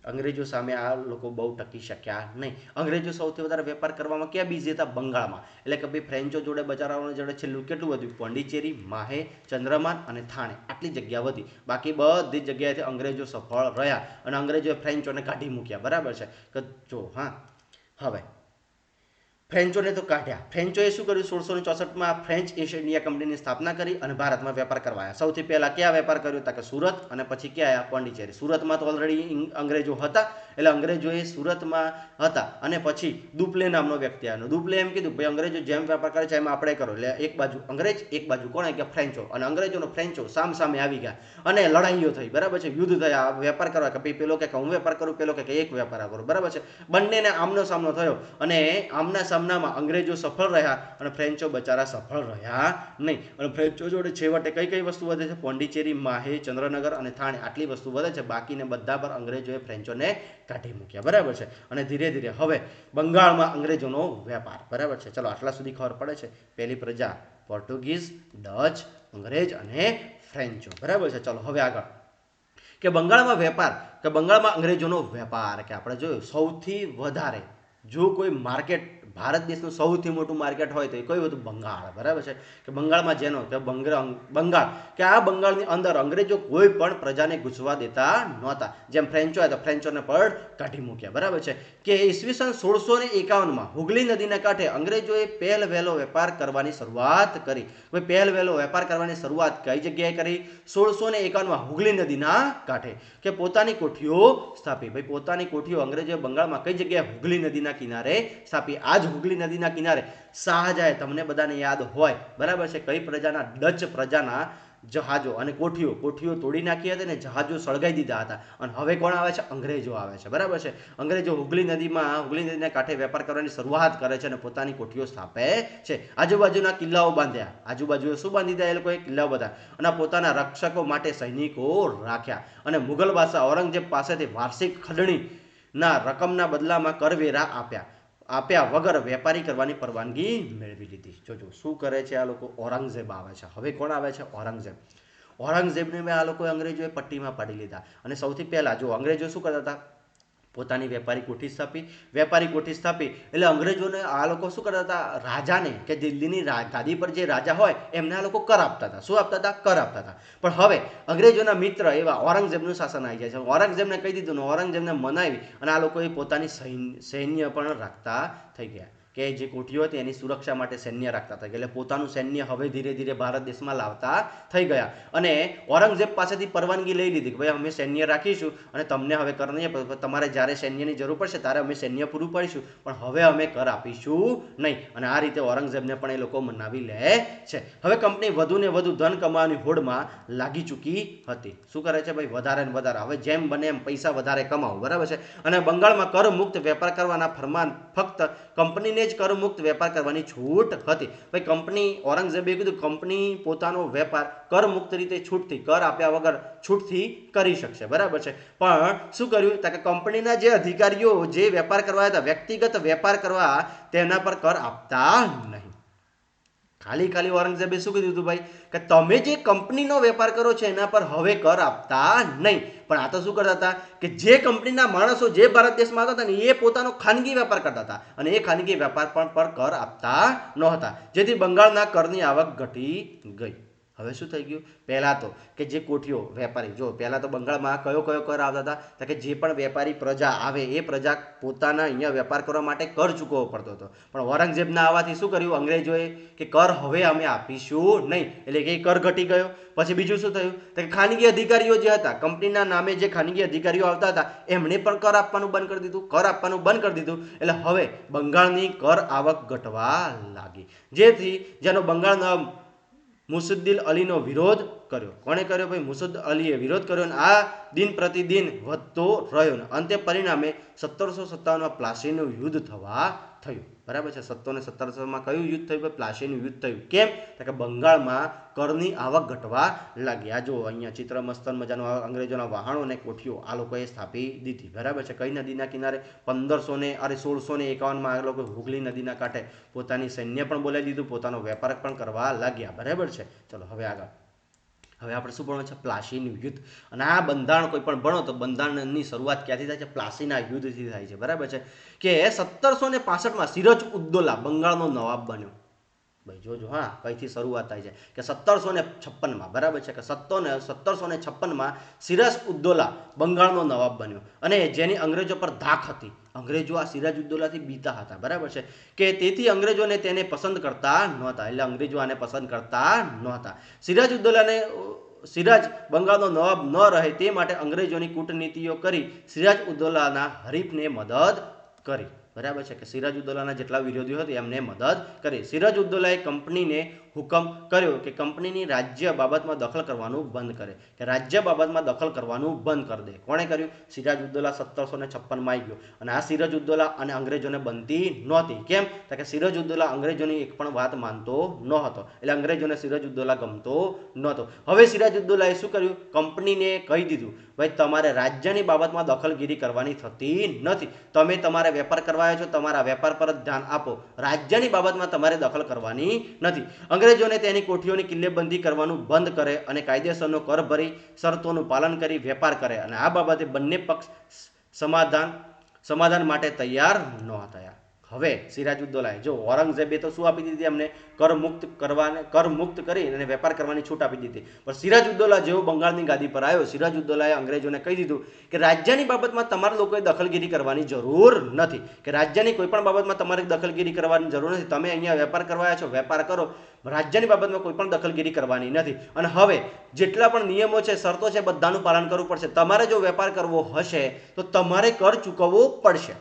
અંગ્રેજો સામે આ લોકો બહુ ટકી શક્યા નહીં. અંગ્રેજો સૌથી વધારે વેપાર કરવામાં ક્યાં બિઝી હતા? બંગાળમાં. એટલે કે ભાઈ ફ્રેન્ચો જોડે બચારાઓની જોડે છેલ્લું કેટલું વધ્યું? પોંડિચેરી, માહે, ચંદ્રમાન અને થાણે, આટલી જગ્યા વધી. બાકી બધી જગ્યાએથી અંગ્રેજો સફળ રહ્યા અને અંગ્રેજોએ ફ્રેન્ચોને કાઢી મૂક્યા. બરાબર છે કે જો હા હવે ફ્રેન્ચોને તો કાઢ્યા. ફ્રેન્ચોએ શું કર્યું? 1664માં ફ્રેન્ચ ઈસ્ટ ઇન્ડિયા કંપનીની સ્થાપના કરી અને ભારતમાં વેપાર કરવા આવ્યા. સૌથી પહેલા ક્યાં વેપાર કર્યો? કે સુરત, અને પછી ક્યાં આવ્યા? પોંડિચેરી. સુરતમાં તો ઓલરેડી અંગ્રેજો હતા, એટલે અંગ્રેજોએ સુરતમાં હતા અને પછી દુપ્લે નામનો વ્યક્તિ આવ્યો. દુપ્લે એમ કીધું ભાઈ અંગ્રેજો જેમ વેપાર કરે છે એમ આપણે કરો. એટલે એક બાજુ અંગ્રેજ, એક બાજુ કોણ? કે ફ્રેન્ચો. અને અંગ્રેજોનો ફ્રેન્ચો સામ સામે આવી ગયા અને લડાઈઓ થઈ. બરાબર છે, યુદ્ધ થયા વેપાર કરવા. કે ભાઈ પેલો કે હું વેપાર કરું, પેલો કે એક વેપાર કરું. બરાબર છે, બંનેને આમનો સામનો થયો અને આમના સામનામાં અંગ્રેજો સફળ રહ્યા અને ફ્રેન્ચો બચારા સફળ રહ્યા નહીં. અને ફ્રેન્ચો જોડે છેવટે કઈ કઈ વસ્તુ વધે છે? પોંડિચેરી, માહે, ચંદ્રનગર અને થાણે, આટલી વસ્તુ વધે છે. બાકીને બધા પર અંગ્રેજોએ ફ્રેન્ચોને કાઢી મૂક્યા. બરાબર છે. અને ધીરે ધીરે હવે બંગાળમાં અંગ્રેજોનો વેપાર. બરાબર છે, ચલો આટલા સુધી ખબર પડે છે. પહેલી પ્રજા પોર્ટુગીઝ, ડચ, અંગ્રેજ અને ફ્રેન્ચો. બરાબર છે. ચલો હવે આગળ કે બંગાળમાં વેપાર, કે બંગાળમાં અંગ્રેજોનો વેપાર. કે આપણે જોયું સૌથી વધારે જો કોઈ માર્કેટ ભારત દેશનું સૌથી મોટું માર્કેટ હોય તો એ કયું હતું? બંગાળ. બરાબર છે કે બંગાળમાં જેનો કે બંગાળ કે આ બંગાળની અંદર અંગ્રેજો કોઈ પણ પ્રજાને ઘૂસવા દેતા નહોતા. જેમ ફ્રેન્ચો આવ્યા તો ફ્રેન્ચોને પણ કાઢી મૂક્યા. બરાબર છે કે ઈસવીસન 1651માં હુગલી નદીના કાંઠે અંગ્રેજોએ પહેલ વહેલો વેપાર કરવાની શરૂઆત કરી. ભાઈ પહેલ વહેલો વેપાર કરવાની શરૂઆત કઈ જગ્યાએ કરી? 1651માં હુગલી નદીના કાંઠે કે પોતાની કોઠીઓ સ્થાપી. ભાઈ પોતાની કોઠીઓ અંગ્રેજોએ બંગાળમાં કઈ જગ્યાએ? હુગલી નદીના કિનારે સ્થાપી. આજ હુગલી નદીના કિનારે શાહજહાએ, તમને બધાને યાદ હોય બરાબર છે, કઈ પ્રજાના? ડચ પ્રજાના જહાજો અને કોઠીઓ તોડી નાખી હતી ને જહાજો સળગાઈ દીધા હતા. અને હવે કોણ આવે છે? અંગ્રેજો આવે છે. બરાબર છે, અંગ્રેજો હુગલી નદીના કાંઠે વેપાર કરવાની શરૂઆત કરે છે અને પોતાની કોઠીઓ સ્થાપે છે. આજુબાજુના કિલ્લાઓ બાંધ્યા. આજુબાજુ શું બાંધી દીધા? એ લોકોએ કિલ્લાઓ બધા અને પોતાના રક્ષકો માટે સૈનિકો રાખ્યા. અને મુગલ બાદશાહ ઔરંગઝેબ પાસેથી વાર્ષિક ખંડણીના રકમના બદલામાં કરવેરા આપ્યા વગર વેપારી કરવાની પરવાનગી મેળવી લીધી. જોજો શું કરે છે આ લોકો? ઔરંગઝેબ આવે છે. હવે કોણ આવે છે? ઔરંગઝેબને આ લોકોએ અંગ્રેજોએ પટ્ટીમાં પાડી લીધા. અને સૌથી પહેલા જો અંગ્રેજો શું કરતા હતા? પોતાની વેપારી કોઠી સ્થાપી. એટલે અંગ્રેજોને આ લોકો શું કરતા હતા? રાજાને કે દિલ્હીની ગાદી પર જે રાજા હોય એમને આ લોકો કર આપતા હતા. શું આપતા હતા? કર આપતા હતા. પણ હવે અંગ્રેજોના મિત્ર એવા ઔરંગઝેબનું શાસન આવી જાય છે. ઔરંગઝેબને કહી દીધું ને ઔરંગઝેબને મનાવી અને આ લોકોએ પોતાની સૈન્ય પણ રાખતા થઈ ગયા. કે જે કોઠીઓ હતી એની સુરક્ષા માટે સૈન્ય રાખતા હતા. એટલે પોતાનું સૈન્ય હવે ધીરે ધીરે ભારત દેશમાં લાવતા થઈ ગયા. અને ઔરંગઝેબ પાસેથી પરવાનગી લઈ લીધી કે ભાઈ અમે સૈન્ય રાખીશું અને તમને હવે કર નહીં, તમારે જ્યારે સૈન્યની જરૂર પડશે ત્યારે અમે સૈન્ય પૂરું પાડીશું, પણ હવે અમે કર આપીશું નહીં. અને આ રીતે ઔરંગઝેબને પણ એ લોકો મનાવી લે છે. હવે કંપની વધુ ને વધુ ધન કમાવાની હોડમાં લાગી ચૂકી હતી. શું કરે છે ભાઈ? વધારે ને વધારે હવે જેમ બને એમ પૈસા વધારે કમાવો. બરાબર છે. અને બંગાળમાં કર મુક્ત વેપાર કરવાના ફરમાન ફક્ત કંપનીને જ કરમુક્ત વેપાર કરવાની છૂટ હતી. ભાઈ કંપની, ઔરંગઝેબે કીધું કંપની પોતાનો વેપાર કરમુક્ત રીતે છૂટથી, કર આપ્યા વગર છૂટથી કરી શકશે. બરાબર છે. પણ શું કર્યું? કે કંપનીના જે અધિકારીઓ જે વેપાર કરવા હતા, વ્યક્તિગત વેપાર કરવા, તેના પર કર આપતા નહીં. ખાલી ઔરંગઝેબે શું કીધું હતું ભાઈ? કે તમે જે કંપનીનો વેપાર કરો છો એના પર હવે કર આપતા નહીં. પણ આ તો શું કરતા હતા? કે જે કંપનીના માણસો જે ભારત દેશમાં આવતા હતા ને એ પોતાનો ખાનગી વેપાર કરતા હતા અને એ ખાનગી વેપાર પર કર આપતા નહોતા, જેથી બંગાળના કરની આવક ઘટી ગઈ. હવે શું થઈ ગયું? પહેલા તો કે જે કોઠીઓ વેપારી, જો પહેલા તો બંગાળમાં કયો કર આવતા હતા? કે જે પણ વેપારી પ્રજા આવે એ પ્રજા પોતાના અહીંયા વેપાર કરવા માટે કર ચૂકવવો પડતો હતો. પણ ઔરંગઝેબના આવવાથી શું કર્યું અંગ્રેજોએ? કે કર હવે અમે આપીશું નહીં. એટલે કે કર ઘટી ગયો. પછી બીજું શું થયું? કે ખાનગી અધિકારીઓ જે હતા, કંપનીના નામે જે ખાનગી અધિકારીઓ આવતા હતા એમણે પણ કર આપવાનું બંધ કરી દીધું. એટલે હવે બંગાળની કર આવક ઘટવા લાગી, જેથી જેનો બંગાળના મુસદ્દિલ અલીનો વિરોધ કર્યો. કોણે કર્યો ભાઈ? મુસદ્દ અલીએ વિરોધ કર્યો અને આ દિન પ્રતિદિન વધતો રહ્યો. અંતે પરિણામે 1757માં પ્લાસીનું યુદ્ધ થવા થયું. બરાબર છે. 1757માં કયું યુદ્ધ થયું? પ્લાસીનું યુદ્ધ થયું. કેમ? કે બંગાળમાં કરની આવક ઘટવા લાગી. આ જો અહીંયા ચિત્ર મસ્ત મજાનું અંગ્રેજોના વાહનો અને કોઠીઓ આ લોકોએ સ્થાપી દીધી. બરાબર છે. કઈ નદીના કિનારે? 1651માં આ લોકો હુગલી નદીના કાંઠે પોતાની સૈન્ય પણ બોલાવી દીધું, પોતાનો વેપાર પણ કરવા લાગ્યા. બરાબર છે. ચલો હવે આગળ. હવે આપણે શું ભણવું છે? પ્લાસીનું યુદ્ધ. અને આ બંધારણ કોઈ પણ ભણો તો બંધારણની શરૂઆત ક્યાંથી થાય છે? પ્લાસીના યુદ્ધથી થાય છે, બરાબર છે. કે 1765માં સિરાજ ઉદ્દૌલા બંગાળનો નવાબ બન્યો. ભાઈ જોજો, હા, કઈથી શરૂઆત થાય છે? કે 1756માં, બરાબર છે. કે 1756માં સિરાજ ઉદ્દૌલા બંગાળનો નવાબ બન્યો અને જેની અંગ્રેજો પર ધાક હતી. અંગ્રેજો આ સિરાજ ઉદ્દૌલાથી બીતા હતા, બરાબર છે. કે તેથી અંગ્રેજોને તેને પસંદ કરતા નહોતા, એટલે અંગ્રેજો આને પસંદ કરતા નહોતા. સિરાજ બંગાળનો નવાબ ન રહે તે માટે અંગ્રેજોની કૂટનીતિઓ કરી સિરાજ ઉદ્દૌલાના હરીફને મદદ કરી, બરાબર છે. કે સિરાજ ઉદ્દૌલાના જેટલા વિરોધીઓ હતા એમને મદદ કરી. સિરાજ ઉદ્દૌલાએ કંપનીને હુકમ કર્યો કે કંપનીની રાજ્ય બાબતમાં દખલ કરવાનું બંધ કરે, કે રાજ્ય બાબતમાં દખલ કરવાનું બંધ કરી દે. કોણે કર્યું? સિરાજ ઉદ્દૌલા 1756માં આવી ગયો અને આ સિરાજ ઉદ્દૌલા અને અંગ્રેજોને બનતી નહોતી. કેમ? તો કે સિરાજ ઉદ્દૌલા અંગ્રેજોની એક પણ વાત માનતો ન હતો, એટલે અંગ્રેજોને સિરાજ ઉદ્દૌલા ગમતો નહોતો. હવે સિરાજ ઉદ્દૌલાએ શું કર્યું? કંપનીને કહી દીધું, ભાઈ તમારે રાજ્યની બાબતમાં દખલગીરી કરવાની થતી નથી. તમે તમારે વેપાર કરવા આવ્યા છો, તમારા વેપાર પર જ ધ્યાન આપો. રાજ્યની બાબતમાં તમારે દખલ કરવાની નથી. અંગ્રેજોને તેની કોઠીઓની કિલ્લેબંધી કરવાનું બંધ કરે અને કાયદેસરનો કર ભરી શરતોનું પાલન કરી વેપાર કરે. અને આ બાબતે બંને પક્ષ સમાધાન માટે તૈયાર ન થયા. હવે સિરાજ ઉદ્દૌલાએ જો ઔરંગઝેબે તો શું આપી દીધી? એમને કર મુક્ત કરી અને વેપાર કરવાની છૂટ આપી દીધી. પણ સિરાજ ઉદ્દૌલા જેવો બંગાળની ગાદી પર આવ્યો, સિરાજ ઉદ્દૌલાએ અંગ્રેજોને કહી દીધું કે રાજ્યની બાબતમાં તમારા લોકોએ દખલગીરી કરવાની જરૂર નથી, કે રાજ્યની કોઈ પણ બાબતમાં તમારે દખલગીરી કરવાની જરૂર નથી. તમે અહીંયા વેપાર કરવા આવ્યા છો, વેપાર કરો, રાજ્યની બાબતમાં કોઈ પણ દખલગીરી કરવાની નથી. અને હવે જેટલા પણ નિયમો છે, શરતો છે, બધાનું પાલન કરવું પડશે. તમારે જો વેપાર કરવો હશે તો તમારે કર ચૂકવવો પડશે.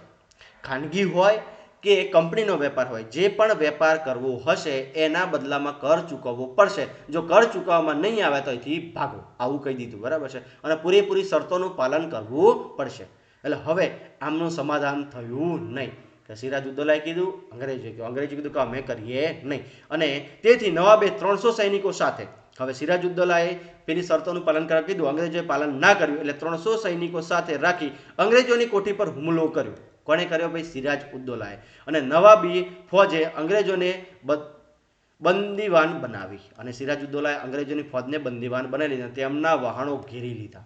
ખાનગી હોય કે કંપનીનો વેપાર હોય, જે પણ વેપાર કરવો હશે એના બદલામાં કર ચૂકવવો પડશે. જો કર ચૂકવવામાં નહીં આવે તો અહીંથી ભાગો, આવું કહી દીધું, બરાબર છે. અને પૂરેપૂરી શરતોનું પાલન કરવું પડશે. એટલે હવે આમનું સમાધાન થયું નહીં. કે સિરાજ ઉદ્દૌલાએ કીધું, અંગ્રેજોએ કીધું કે અમે કરીએ નહીં. અને તેથી નવાબે 300 સૈનિકો સાથે, હવે સિરાજ ઉદ્દૌલાએ પેલી શરતોનું પાલન કરવા કીધું, અંગ્રેજોએ પાલન ના કર્યું, એટલે 300 સૈનિકો સાથે રાખી અંગ્રેજોની કોઠી પર હુમલો કર્યો. કોણે કર્યો? ભાઈ સિરાજ ઉદ્દૌલાએ. અને નવાબી ફોજે અંગ્રેજોને બંદીવાન બનાવી, અને સિરાજ ઉદ્દૌલાએ અંગ્રેજોની ફોજને બંદીવાન બનાવી લીધા, તેમના વહાણો ઘેરી લીધા.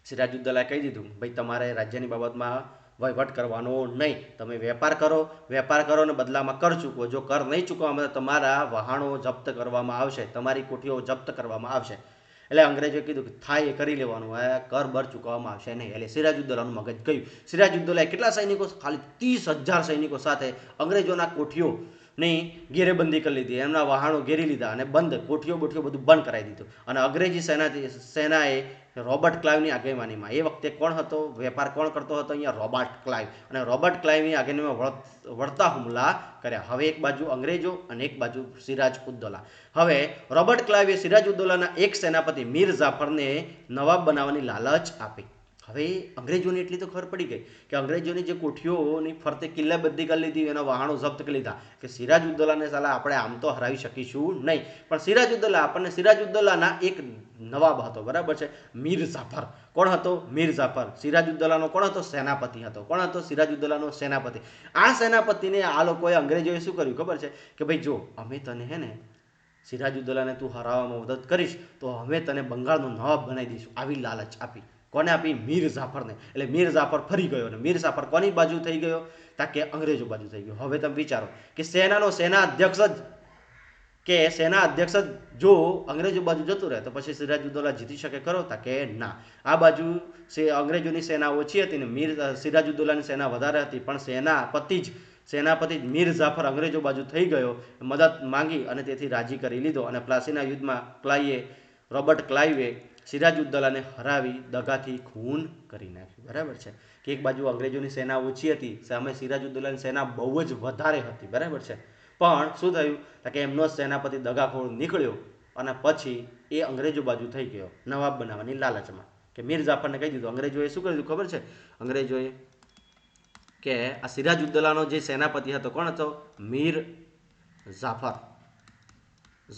સિરાજ ઉદ્દૌલાએ કહી દીધું, ભાઈ તમારે રાજ્યની બાબતમાં વહીવટ કરવાનો નહીં, તમે વેપાર કરો અને બદલામાં કર ચૂકવો. જો કર નહીં ચૂકવવામાં તો તમારા વહાણો જપ્ત કરવામાં આવશે, તમારી કોઠીઓ જપ્ત કરવામાં આવશે. એટલે અંગ્રેજોએ કીધું કે થાય એ કરી લેવાનું, કર બર ચૂકવવામાં આવશે નહીં. એટલે સિરાજ ઉદ્દૌલાનું મગજ ગયું. સિરાજ ઉદ્દૌલાએ કેટલા સૈનિકો? ખાલી 30,000 સૈનિકો સાથે અંગ્રેજોના કોઠીઓની ઘેરેબંધી કરી લીધી, એમના વહાણો ઘેરી લીધા અને કોઠીઓ બધું બંધ કરાવી દીધું. અને અંગ્રેજી સેનાએ રોબર્ટ ક્લાઇવની આગેવાનીમાં, એ વખતે કોણ હતો? વેપાર કોણ કરતો હતો અહીંયા? Robert Clive. અને રોબર્ટ ક્લાઇવની આગેવાનીમાં વળતા હુમલા કર્યા. હવે એક બાજુ અંગ્રેજો અને એક બાજુ સિરાજ ઉદ્દૌલા. હવે રોબર્ટ ક્લાઇવે સિરાજ ઉદ્દૌલાના એક સેનાપતિ મીર જાફરને નવાબ બનાવવાની લાલચ આપી. હવે અંગ્રેજોની એટલી તો ખબર પડી ગઈ કે અંગ્રેજોની જે કોઠીઓની ફરતે કિલ્લેબંધી કરી લીધી, એના વહાણો જપ્ત કરી લીધા, કે સિરાજ ઉદ્દૌલાને સાલા આપણે આમ તો હરાવી શકીશું નહીં. પણ સિરાજ ઉદ્દૌલાના એક નવાબ હતો, બરાબર છે, મીર જાફર. કોણ હતો? મીર જાફર. સિરાજ ઉદ્દૌલાનો કોણ હતો? સેનાપતિ હતો. કોણ હતો? સિરાજ ઉદ્દૌલાનો સેનાપતિ. આ સેનાપતિને આ લોકોએ, અંગ્રેજોએ શું કર્યું ખબર છે? કે ભાઈ જો અમે તને હે ને સિરાજ ઉદ્દૌલાને તું હરાવવામાં મદદ કરીશ તો અમે તને બંગાળનો નવાબ બનાવી દઈશું, આવી લાલચ આપી. કોને આપી? મીર જાફરને. એટલે મીર જાફર ફરી ગયો, અને મીર જાફર કોની બાજુ થઈ ગયો? તાકે અંગ્રેજો બાજુ થઈ ગયો. હવે તમે વિચારો કે સેના અધ્યક્ષ જ જો અંગ્રેજો બાજુ જતું રહે તો પછી સિરાજ ઉદ્દૌલા જીતી શકે ખરો? તાકે ના. આ બાજુ અંગ્રેજોની સેના ઓછી હતી ને સિરાજ ઉદ્દૌલાની સેના વધારે હતી, પણ સેનાપતિ મીર જાફર અંગ્રેજો બાજુ થઈ ગયો, મદદ માંગી અને તેથી રાજી કરી લીધો. અને પ્લાસીના યુદ્ધમાં રોબર્ટ ક્લાઇવે સિરાજ ઉદ્દૌલાને હરાવી દગાથી ખૂન કરી નાખ્યું, બરાબર છે. કે એક બાજુ અંગ્રેજોની સેના ઓછી હતી, સામે સિરાજ ઉદ્દૌલાની સેના બહુ જ વધારે હતી, બરાબર છે. પણ શું થયું? કે એમનો સેનાપતિ દગાખોર નીકળ્યો અને પછી એ અંગ્રેજો બાજુ થઈ ગયો નવાબ બનાવવાની લાલચમાં. કે મીર જાફરને કહી દીધું. અંગ્રેજોએ શું કર્યું ખબર છે? અંગ્રેજોએ કે આ સિરાજ ઉદ્દૌલાનો જે સેનાપતિ હતો, કોણ હતો? મીર જાફર.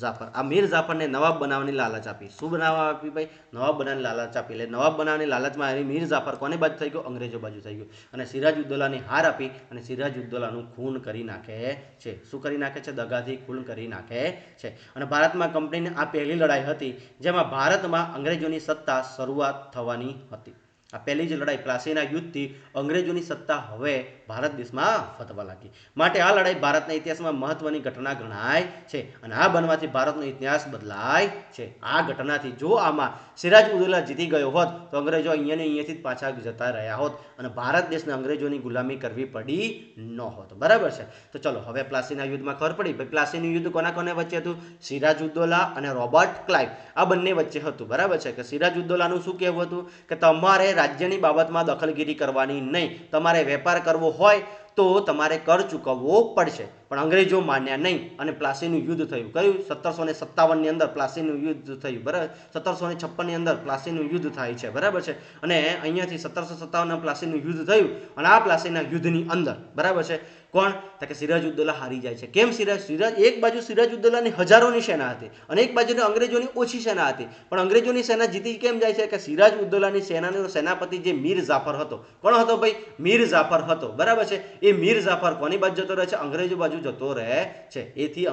જાફર. આ મીર જાફરને નવાબ બનાવવાની લાલચ આપી. શું બનાવવા આપી ભાઈ? નવાબ બનાવવાની લાલચ આપી. એટલે નવાબ બનાવવાની લાલચમાં આવી મીર જાફર કોની બાજુ થઈ ગયો? અંગ્રેજો બાજુ થઈ ગયો. અને સિરાજુદ્દૌલાની હાર આપી અને સિરાજુદ્દૌલાનું ખૂન કરી નાખે છે. શું કરી નાખે છે? દગાથી ખૂન કરી નાખે છે. અને ભારતમાં કંપનીની આ પહેલી લડાઈ હતી જેમાં ભારતમાં અંગ્રેજોની સત્તા શરૂઆત થવાની હતી. આ પહેલી જ લડાઈ પ્લાસીના યુદ્ધથી અંગ્રેજોની સત્તા હવે ભારત દેશમાં ફતવા લાગી. માટે આ લડાઈ ભારતના ઇતિહાસમાં મહત્વની ઘટના ગણાય છે. અને આ બનવાથી ભારતનો ઇતિહાસ બદલાય છે. આ ઘટનાથી જો આમાં સિરાજઉદ્દૌલા જીતી ગયો હોત તો અંગ્રેજો અહીંયાથી જ પાછા જતા રહ્યા હોત અને ભારત દેશને અંગ્રેજોની ગુલામી કરવી પડી ન હોત. બરાબર છે. તો ચલો હવે પ્લાસીના યુદ્ધમાં ખબર પડી ભાઈ પ્લાસીનું યુદ્ધ કોના કોને વચ્ચે હતું? સિરાજઉદ્દૌલા અને રોબર્ટ ક્લાઇવ આ બંને વચ્ચે હતું. બરાબર છે. કે સિરાજઉદ્દૌલાનું શું કહેવું હતું કે તમારે રાજ્યની બાબતમાં દખલગીરી કરવાની નહીં. તમારે વેપાર કરવો હોય તો તમારે કર ચૂકવવો પડશે. પણ અંગ્રેજો માન્યા નહીં અને પ્લાસીનું યુદ્ધ થયું. કયું? 1757ની અંદર પ્લાસીનું યુદ્ધ થયું. બરાબર. 1756ની અંદર પ્લાસીનું યુદ્ધ થાય છે. બરાબર છે. અને અહીંયાથી 1757 પ્લાસીનું યુદ્ધ થયું અને આ પ્લાસીના યુદ્ધની અંદર બરાબર છે કોણ? કે સિરાજઉદ્દૌલા હારી જાય છે. કેમ? સિરાજ એક બાજુ સિરાજઉદ્દૌલાની હજારોની સેના હતી અને એક બાજુ અંગ્રેજોની ઓછી સેના હતી. પણ અંગ્રેજોની સેના જીતી કેમ જાય છે? કે સિરાજઉદ્દૌલાની સેનાનો સેનાપતિ જે મીર જાફર હતો. કોણ હતો ભાઈ? મીર જાફર હતો. બરાબર છે. એ મીર જાફર કોની બાજુ જતો રહે છે? અંગ્રેજો બાજુ જતો રહે છે. એથી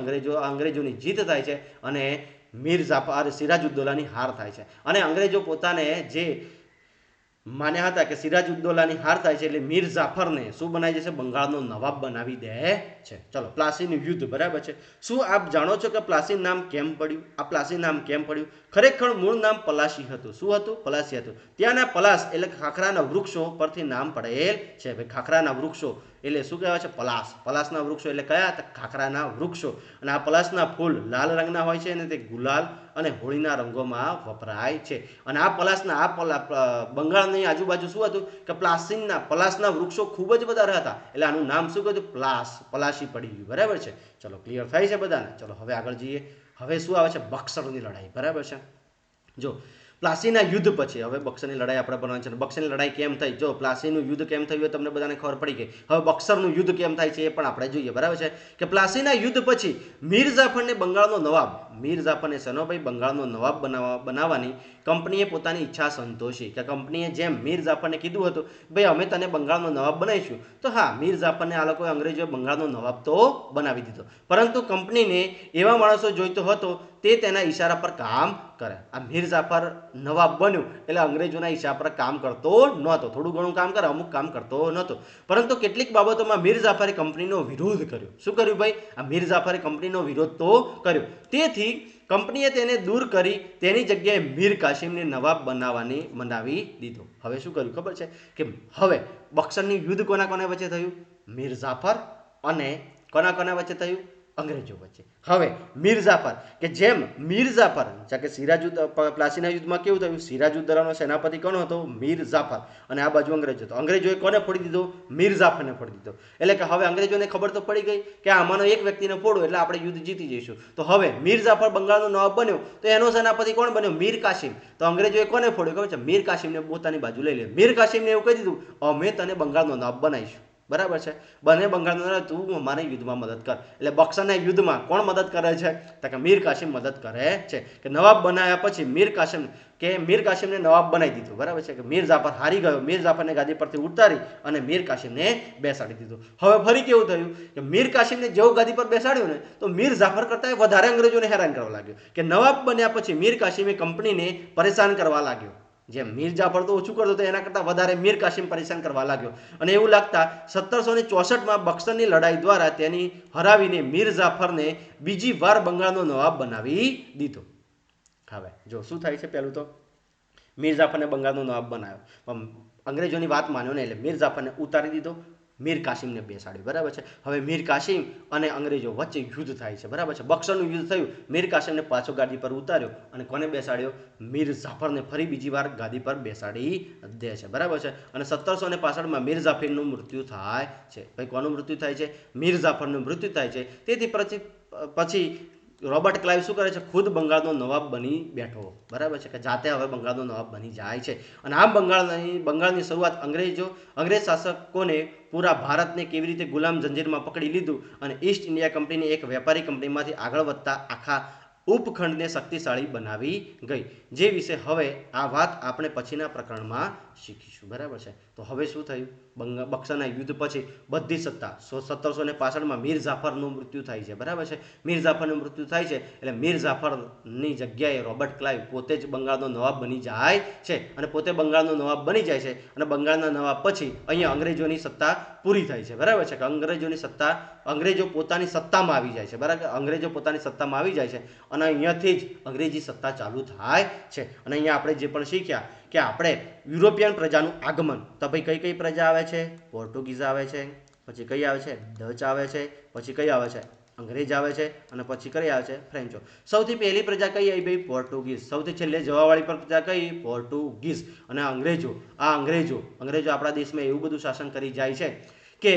અંગ્રેજોની જીત થાય છે અને મીર જાફર સિરાજઉદ્દૌલાની હાર થાય છે. અને અંગ્રેજો પોતાને જે માન્યા હતા કે સિરાજઉદ્દૌલાની હાર થાય છે એટલે મીર જાફરને શું બનાવી દેશે? બંગાળનો નવાબ બનાવી દે છે. ચલો પ્લાસીનું યુદ્ધ. બરાબર છે. શું આપ જાણો છો કે પ્લાસી નામ કેમ પડ્યું? આ પ્લાસી નામ કેમ પડ્યું? ખરેખર મૂળ નામ પલાશી હતું. શું હતું? પલાશી હતું. ત્યાંના પલાશ એટલે ખાખરાના વૃક્ષો પરથી નામ પડેલ છે. ભાઈ ખાખરાના વૃક્ષો એટલે શું કહેવાય છે? પલાશ. પલાશના વૃક્ષો એટલે કયા? ખાખરાના વૃક્ષો. અને આ પલાશના ફૂલ લાલ રંગના હોય છે અને તે ગુલાલ અને હોળીના રંગોમાં વપરાય છે. અને આ પલાશના બંગાળની આજુબાજુ શું હતું કે પલાશના વૃક્ષો ખૂબ જ વધારે હતા એટલે આનું નામ શું કહ્યું? પલાશી પડી ગયું. બરાબર છે. ચલો ક્લિયર થાય છે બધાને? ચલો હવે આગળ જઈએ. હવે શું આવે છે? બક્સરની લડાઈ. બરાબર છે. જો પ્લાસીના યુદ્ધ પછી હવે બક્સરની લડાઈ આપણે બનાવવાની છે. બક્સરની લડાઈ કેમ થઈ? જો પ્લાસીનું યુદ્ધ કેમ થયું એ તમને બધાને ખબર પડી ગઈ. હવે બક્સરનું યુદ્ધ કેમ થાય છે એ પણ આપણે જોઈએ. બરાબર છે. કે પ્લાસીના યુદ્ધ પછી મીર જાફરને બંગાળનો નવાબ સનોભાઈ બંગાળનો નવાબ બનાવવાની કંપનીએ પોતાની ઈચ્છા સંતોષી. કે કંપનીએ જેમ મીર જાફરને કીધું હતું ભાઈ અમે તને બંગાળનો નવાબ બનાવીશું તો હા મીર જાફરને આ લોકોએ અંગ્રેજોએ બંગાળનો નવાબ તો બનાવી દીધો. પરંતુ કંપનીને એવા માણસો જોઈતો હતો તે તેના ઈશારા પર કામ કરે. આ મીર જાફર નવાબ બન્યું એટલે અંગ્રેજોના ઈશારા પર કામ કરતો નહોતો. થોડું ઘણું કામ કરે, અમુક કામ કરતો નહોતો. પરંતુ કેટલીક બાબતોમાં મીર જાફરે કંપનીનો વિરોધ કર્યો. શું કર્યું ભાઈ? આ મીર જાફરે કંપનીનો વિરોધ તો કર્યો. તેથી કંપનીએ તેને દૂર કરી તેની જગ્યાએ મીર કાસિમને નવાબ બનાવી દીધો. હવે શું કર્યું ખબર છે? કે હવે બક્સરનું યુદ્ધ કોના કોના વચ્ચે થયું? મીર જાફર અને કોના વચ્ચે થયું? અંગ્રેજો વચ્ચે. હવે મીર જાફર કે જેમ મીર જાફર કે પ્લાસીના યુદ્ધમાં કેવું થયું? સિરાજઉદ્દૌલાનો સેનાપતિ કોણ હતો? મીર જાફર. અને આ બાજુ અંગ્રેજો હતો. અંગ્રેજોએ કોને ફોડી દીધો? મીર જાફરને ફોડી દીધો. એટલે કે હવે અંગ્રેજોને ખબર તો પડી ગઈ કે આમાંનો એક વ્યક્તિને ફોડો એટલે આપણે યુદ્ધ જીતી જઈશું. તો હવે મીર જાફર બંગાળનો નવાબ બન્યો તો એનો સેનાપતિ કોણ બન્યો? મીર કાસિમ. તો અંગ્રેજોએ કોને ફોડ્યો ખબર છે? મીર કાસિમને પોતાની બાજુ લઈ લે. મીર કાસિમને એવું કહી દીધું અમે તને બંગાળનો નવાબ બનાવીશું. બરાબર છે. બંને બંગાળનો તું અમારે યુદ્ધમાં મદદ કર. એટલે બક્સરના યુદ્ધમાં કોણ મદદ કરે છે? તો કે મીર કાસિમ મદદ કરે છે. કે નવાબ બનાવ્યા પછી મીર કાસિમને નવાબ બનાવી દીધો. બરાબર છે. કે મીર જાફર હારી ગયો. મીર જાફરને ગાદી પરથી ઉતારી અને મીર કાસિમને બેસાડી દીધો. હવે ફરી કેવું થયું કે મીર કાસિમને જેવું ગાદી પર બેસાડ્યું ને તો મીર જાફર કરતા વધારે અંગ્રેજોને હેરાન કરવા લાગ્યો. કે નવાબ બન્યા પછી મીર કાસિમે કંપનીને પરેશાન કરવા લાગ્યો. જેમ મીર જાફર તો ઓછું કરતો હતો એના કરતાં વધારે મીર કાસિમ પરેશાન કરવા લાગ્યો. અને એવું લાગતા 1764માં બક્સરની લડાઈ દ્વારા તેની હરાવીને મીર જાફરને બીજી વાર બંગાળનો નવાબ બનાવી દીધો. હવે જો શું થાય છે? પહેલું તો મીર જાફરને બંગાળનો નવાબ બનાવ્યો પણ અંગ્રેજોની વાત માન્યો ને એટલે મીર જાફરને ઉતારી દીધો. મીર કાસિમને બેસાડ્યું. બરાબર છે. હવે મીર કાસિમ અને અંગ્રેજો વચ્ચે યુદ્ધ થાય છે. બરાબર છે. બક્સરનું યુદ્ધ થયું. મીર કાસિમને પાછો ગાદી પર ઉતાર્યો અને કોને બેસાડ્યો? મીર જાફરને ફરી બીજી વાર ગાદી પર બેસાડી દે છે. બરાબર છે. અને 1765માં મીર જાફરનું મૃત્યુ થાય છે. ભાઈ કોનું મૃત્યુ થાય છે? મીર જાફરનું મૃત્યુ થાય છે. તેથી પછી રોબર્ટ ક્લાઇવ શું કરે છે? ખુદ બંગાળનો નવાબ બની બેઠો. બરાબર છે. કે જાતે હવે બંગાળનો નવાબ બની જાય છે. અને આમ બંગાળની શરૂઆત અંગ્રેજ શાસકોને પૂરા ભારતને કેવી રીતે ગુલામ જંજીરમાં પકડી લીધું અને ઈસ્ટ ઇન્ડિયા કંપનીની એક વેપારી કંપનીમાંથી આગળ વધતા આખા ઉપખંડને શક્તિશાળી બનાવી ગઈ, જે વિશે હવે આ વાત આપણે પછીના પ્રકરણમાં શીખીશું. બરાબર છે. તો હવે શું થયું? બક્સરના યુદ્ધ પછી બધી સત્તા 1765માં મીર જાફરનું મૃત્યુ થાય છે. બરાબર છે. મીર જાફરનું મૃત્યુ થાય છે એટલે મીર જાફરની જગ્યાએ રોબર્ટ ક્લાઇવ પોતે જ બંગાળનો નવાબ બની જાય છે. અને પોતે બંગાળનો નવાબ બની જાય છે અને બંગાળના નવાબ પછી અહીંયા અંગ્રેજોની સત્તા પૂરી થાય છે. બરાબર છે. કે અંગ્રેજો પોતાની સત્તામાં આવી જાય છે. બરાબર. અંગ્રેજો પોતાની સત્તામાં આવી જાય છે અને અહીંયાથી જ અંગ્રેજી સત્તા ચાલુ થાય છે. અને અહીંયા આપણે જે પણ શીખ્યા કે આપણે યુરોપિયન પ્રજાનું આગમન, તો ભાઈ કઈ કઈ પ્રજા આવે છે? પોર્ટુગીઝ આવે છે, પછી કઈ આવે છે? ડચ આવે છે, પછી કઈ આવે છે? અંગ્રેજ આવે છે, અને પછી કઈ આવે છે? ફ્રેન્ચો. સૌથી પહેલી પ્રજા કઈ આવી ભાઈ? પોર્ટુગીઝ. સૌથી છેલ્લે જવાવાળી પ્રજા કઈ? પોર્ટુગીઝ. અને અંગ્રેજો આપણા દેશમાં એવું બધું શાસન કરી જાય છે કે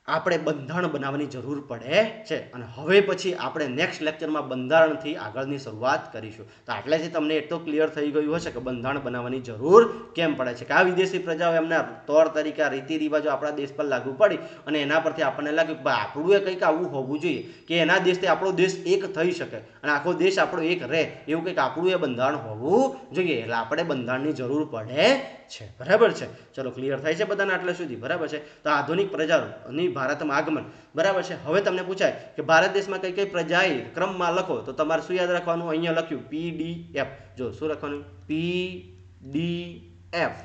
આપણે બંધારણ બનાવવાની જરૂર પડે છે. અને હવે પછી આપણે નેક્સ્ટ લેક્ચરમાં બંધારણથી આગળની શરૂઆત કરીશું. તો આટલેથી તમને એટલું ક્લિયર થઈ ગયું હશે કે બંધારણ બનાવવાની જરૂર કેમ પડે છે, કે આ વિદેશી પ્રજાઓ એમના તौर તરીકે રીતિ રિવાજો આપણા દેશ પર લાગુ પડી અને એના પરથી આપણને લાગ્યું કે આપણું એ કંઈક આવું હોવું જોઈએ કે એના દેશથી આપણો દેશ એક થઈ શકે અને આખો દેશ આપણો એક રહે, એવું કંઈક આપણું એ બંધારણ હોવું જોઈએ. એટલે આપણે બંધારણની જરૂર પડે છે. બરાબર છે. ચલો, ક્લિયર થાય છે બધાને આટલે સુધી? બરાબર છે. તો આધુનિક પ્રજાની ભારતમાં આગમન. બરાબર છે. હવે તમને પૂછાય કે ભારત દેશમાં કઈ કઈ પ્રજાએ ક્રમમાં લખો, તો તમારે શું યાદ રાખવાનું? અહીંયા લખ્યું PDF. જો શું લખવાનું? PDF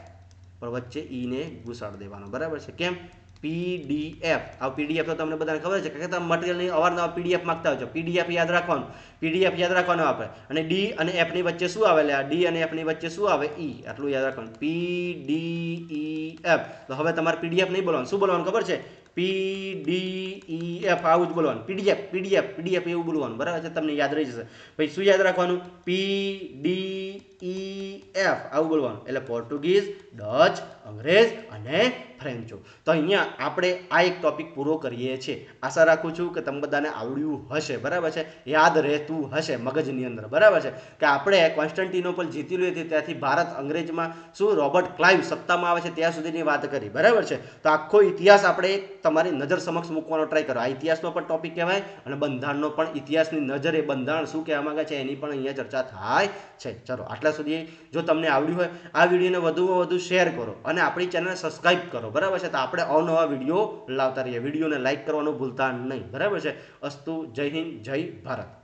પર વચ્ચે ઈને ઘુસાડી દેવાનો. બરાબર છે. કેમ? PDF. આ PDF તો તમને બધાને ખબર છે કે તમે મટીરિયલની અવારનવાર PDF માંગતા હોય છો. PDF યાદ રાખવાનું. PDF યાદ રાખવાનું આપણે. અને D અને F ની વચ્ચે શું આવે? D અને F ની વચ્ચે શું આવે? E. આટલું યાદ રાખવાનું. PDF. તો હવે તમારે PDF નહીં બોલવાનું. શું બોલવાનું ખબર છે? PDF. આવું જ બોલવાનું. PDF એવું બોલવાનું. બરાબર છે. તમને યાદ રહી જશે. પછી શું યાદ રાખવાનું? PDF. આવું બોલવાનું. એટલે પોર્ટુગીઝ, ડચ, અંગ્રેજ અને ફ્રેન્ચો. તો અહીંયા આપણે આ એક ટોપિક પૂરો કરીએ છીએ. આશા રાખું છું કે તમે બધાને આવડ્યું હશે. બરાબર છે. યાદ રહેતું હશે મગજની અંદર. બરાબર છે. કે આપણે કોન્સ્ટન્ટિનોપલ જીતી લીધી ત્યાંથી ભારત અંગ્રેજમાં શું રોબર્ટ ક્લાઇવ સત્તામાં આવે છે ત્યાં સુધીની વાત કરી. બરાબર છે. તો આખો ઇતિહાસ આપણે તમારી નજર સમક્ષ મૂકવાનો ટ્રાય કરો. આ ઇતિહાસનો પણ ટોપિક કહેવાય અને બંધારણનો પણ ઇતિહાસની નજરે બંધારણ શું કહેવા માંગે છે એની પણ અહીંયા ચર્ચા થાય છે. ચલો, આટલા સુધી જો તમને આવડ્યું હોય આ વિડીયોને વધુમાં વધુ શેર કરો અને આપણી ચેનલને સબસ્ક્રાઇબ કરો. બરાબર છે. તો આપણે અવનવા વિડીયો લાવતા રહીએ. વિડીયોને લાઇક કરવાનું ભૂલતા નહીં. બરાબર છે. અસ્તુ. જય હિન્દ, જય ભારત.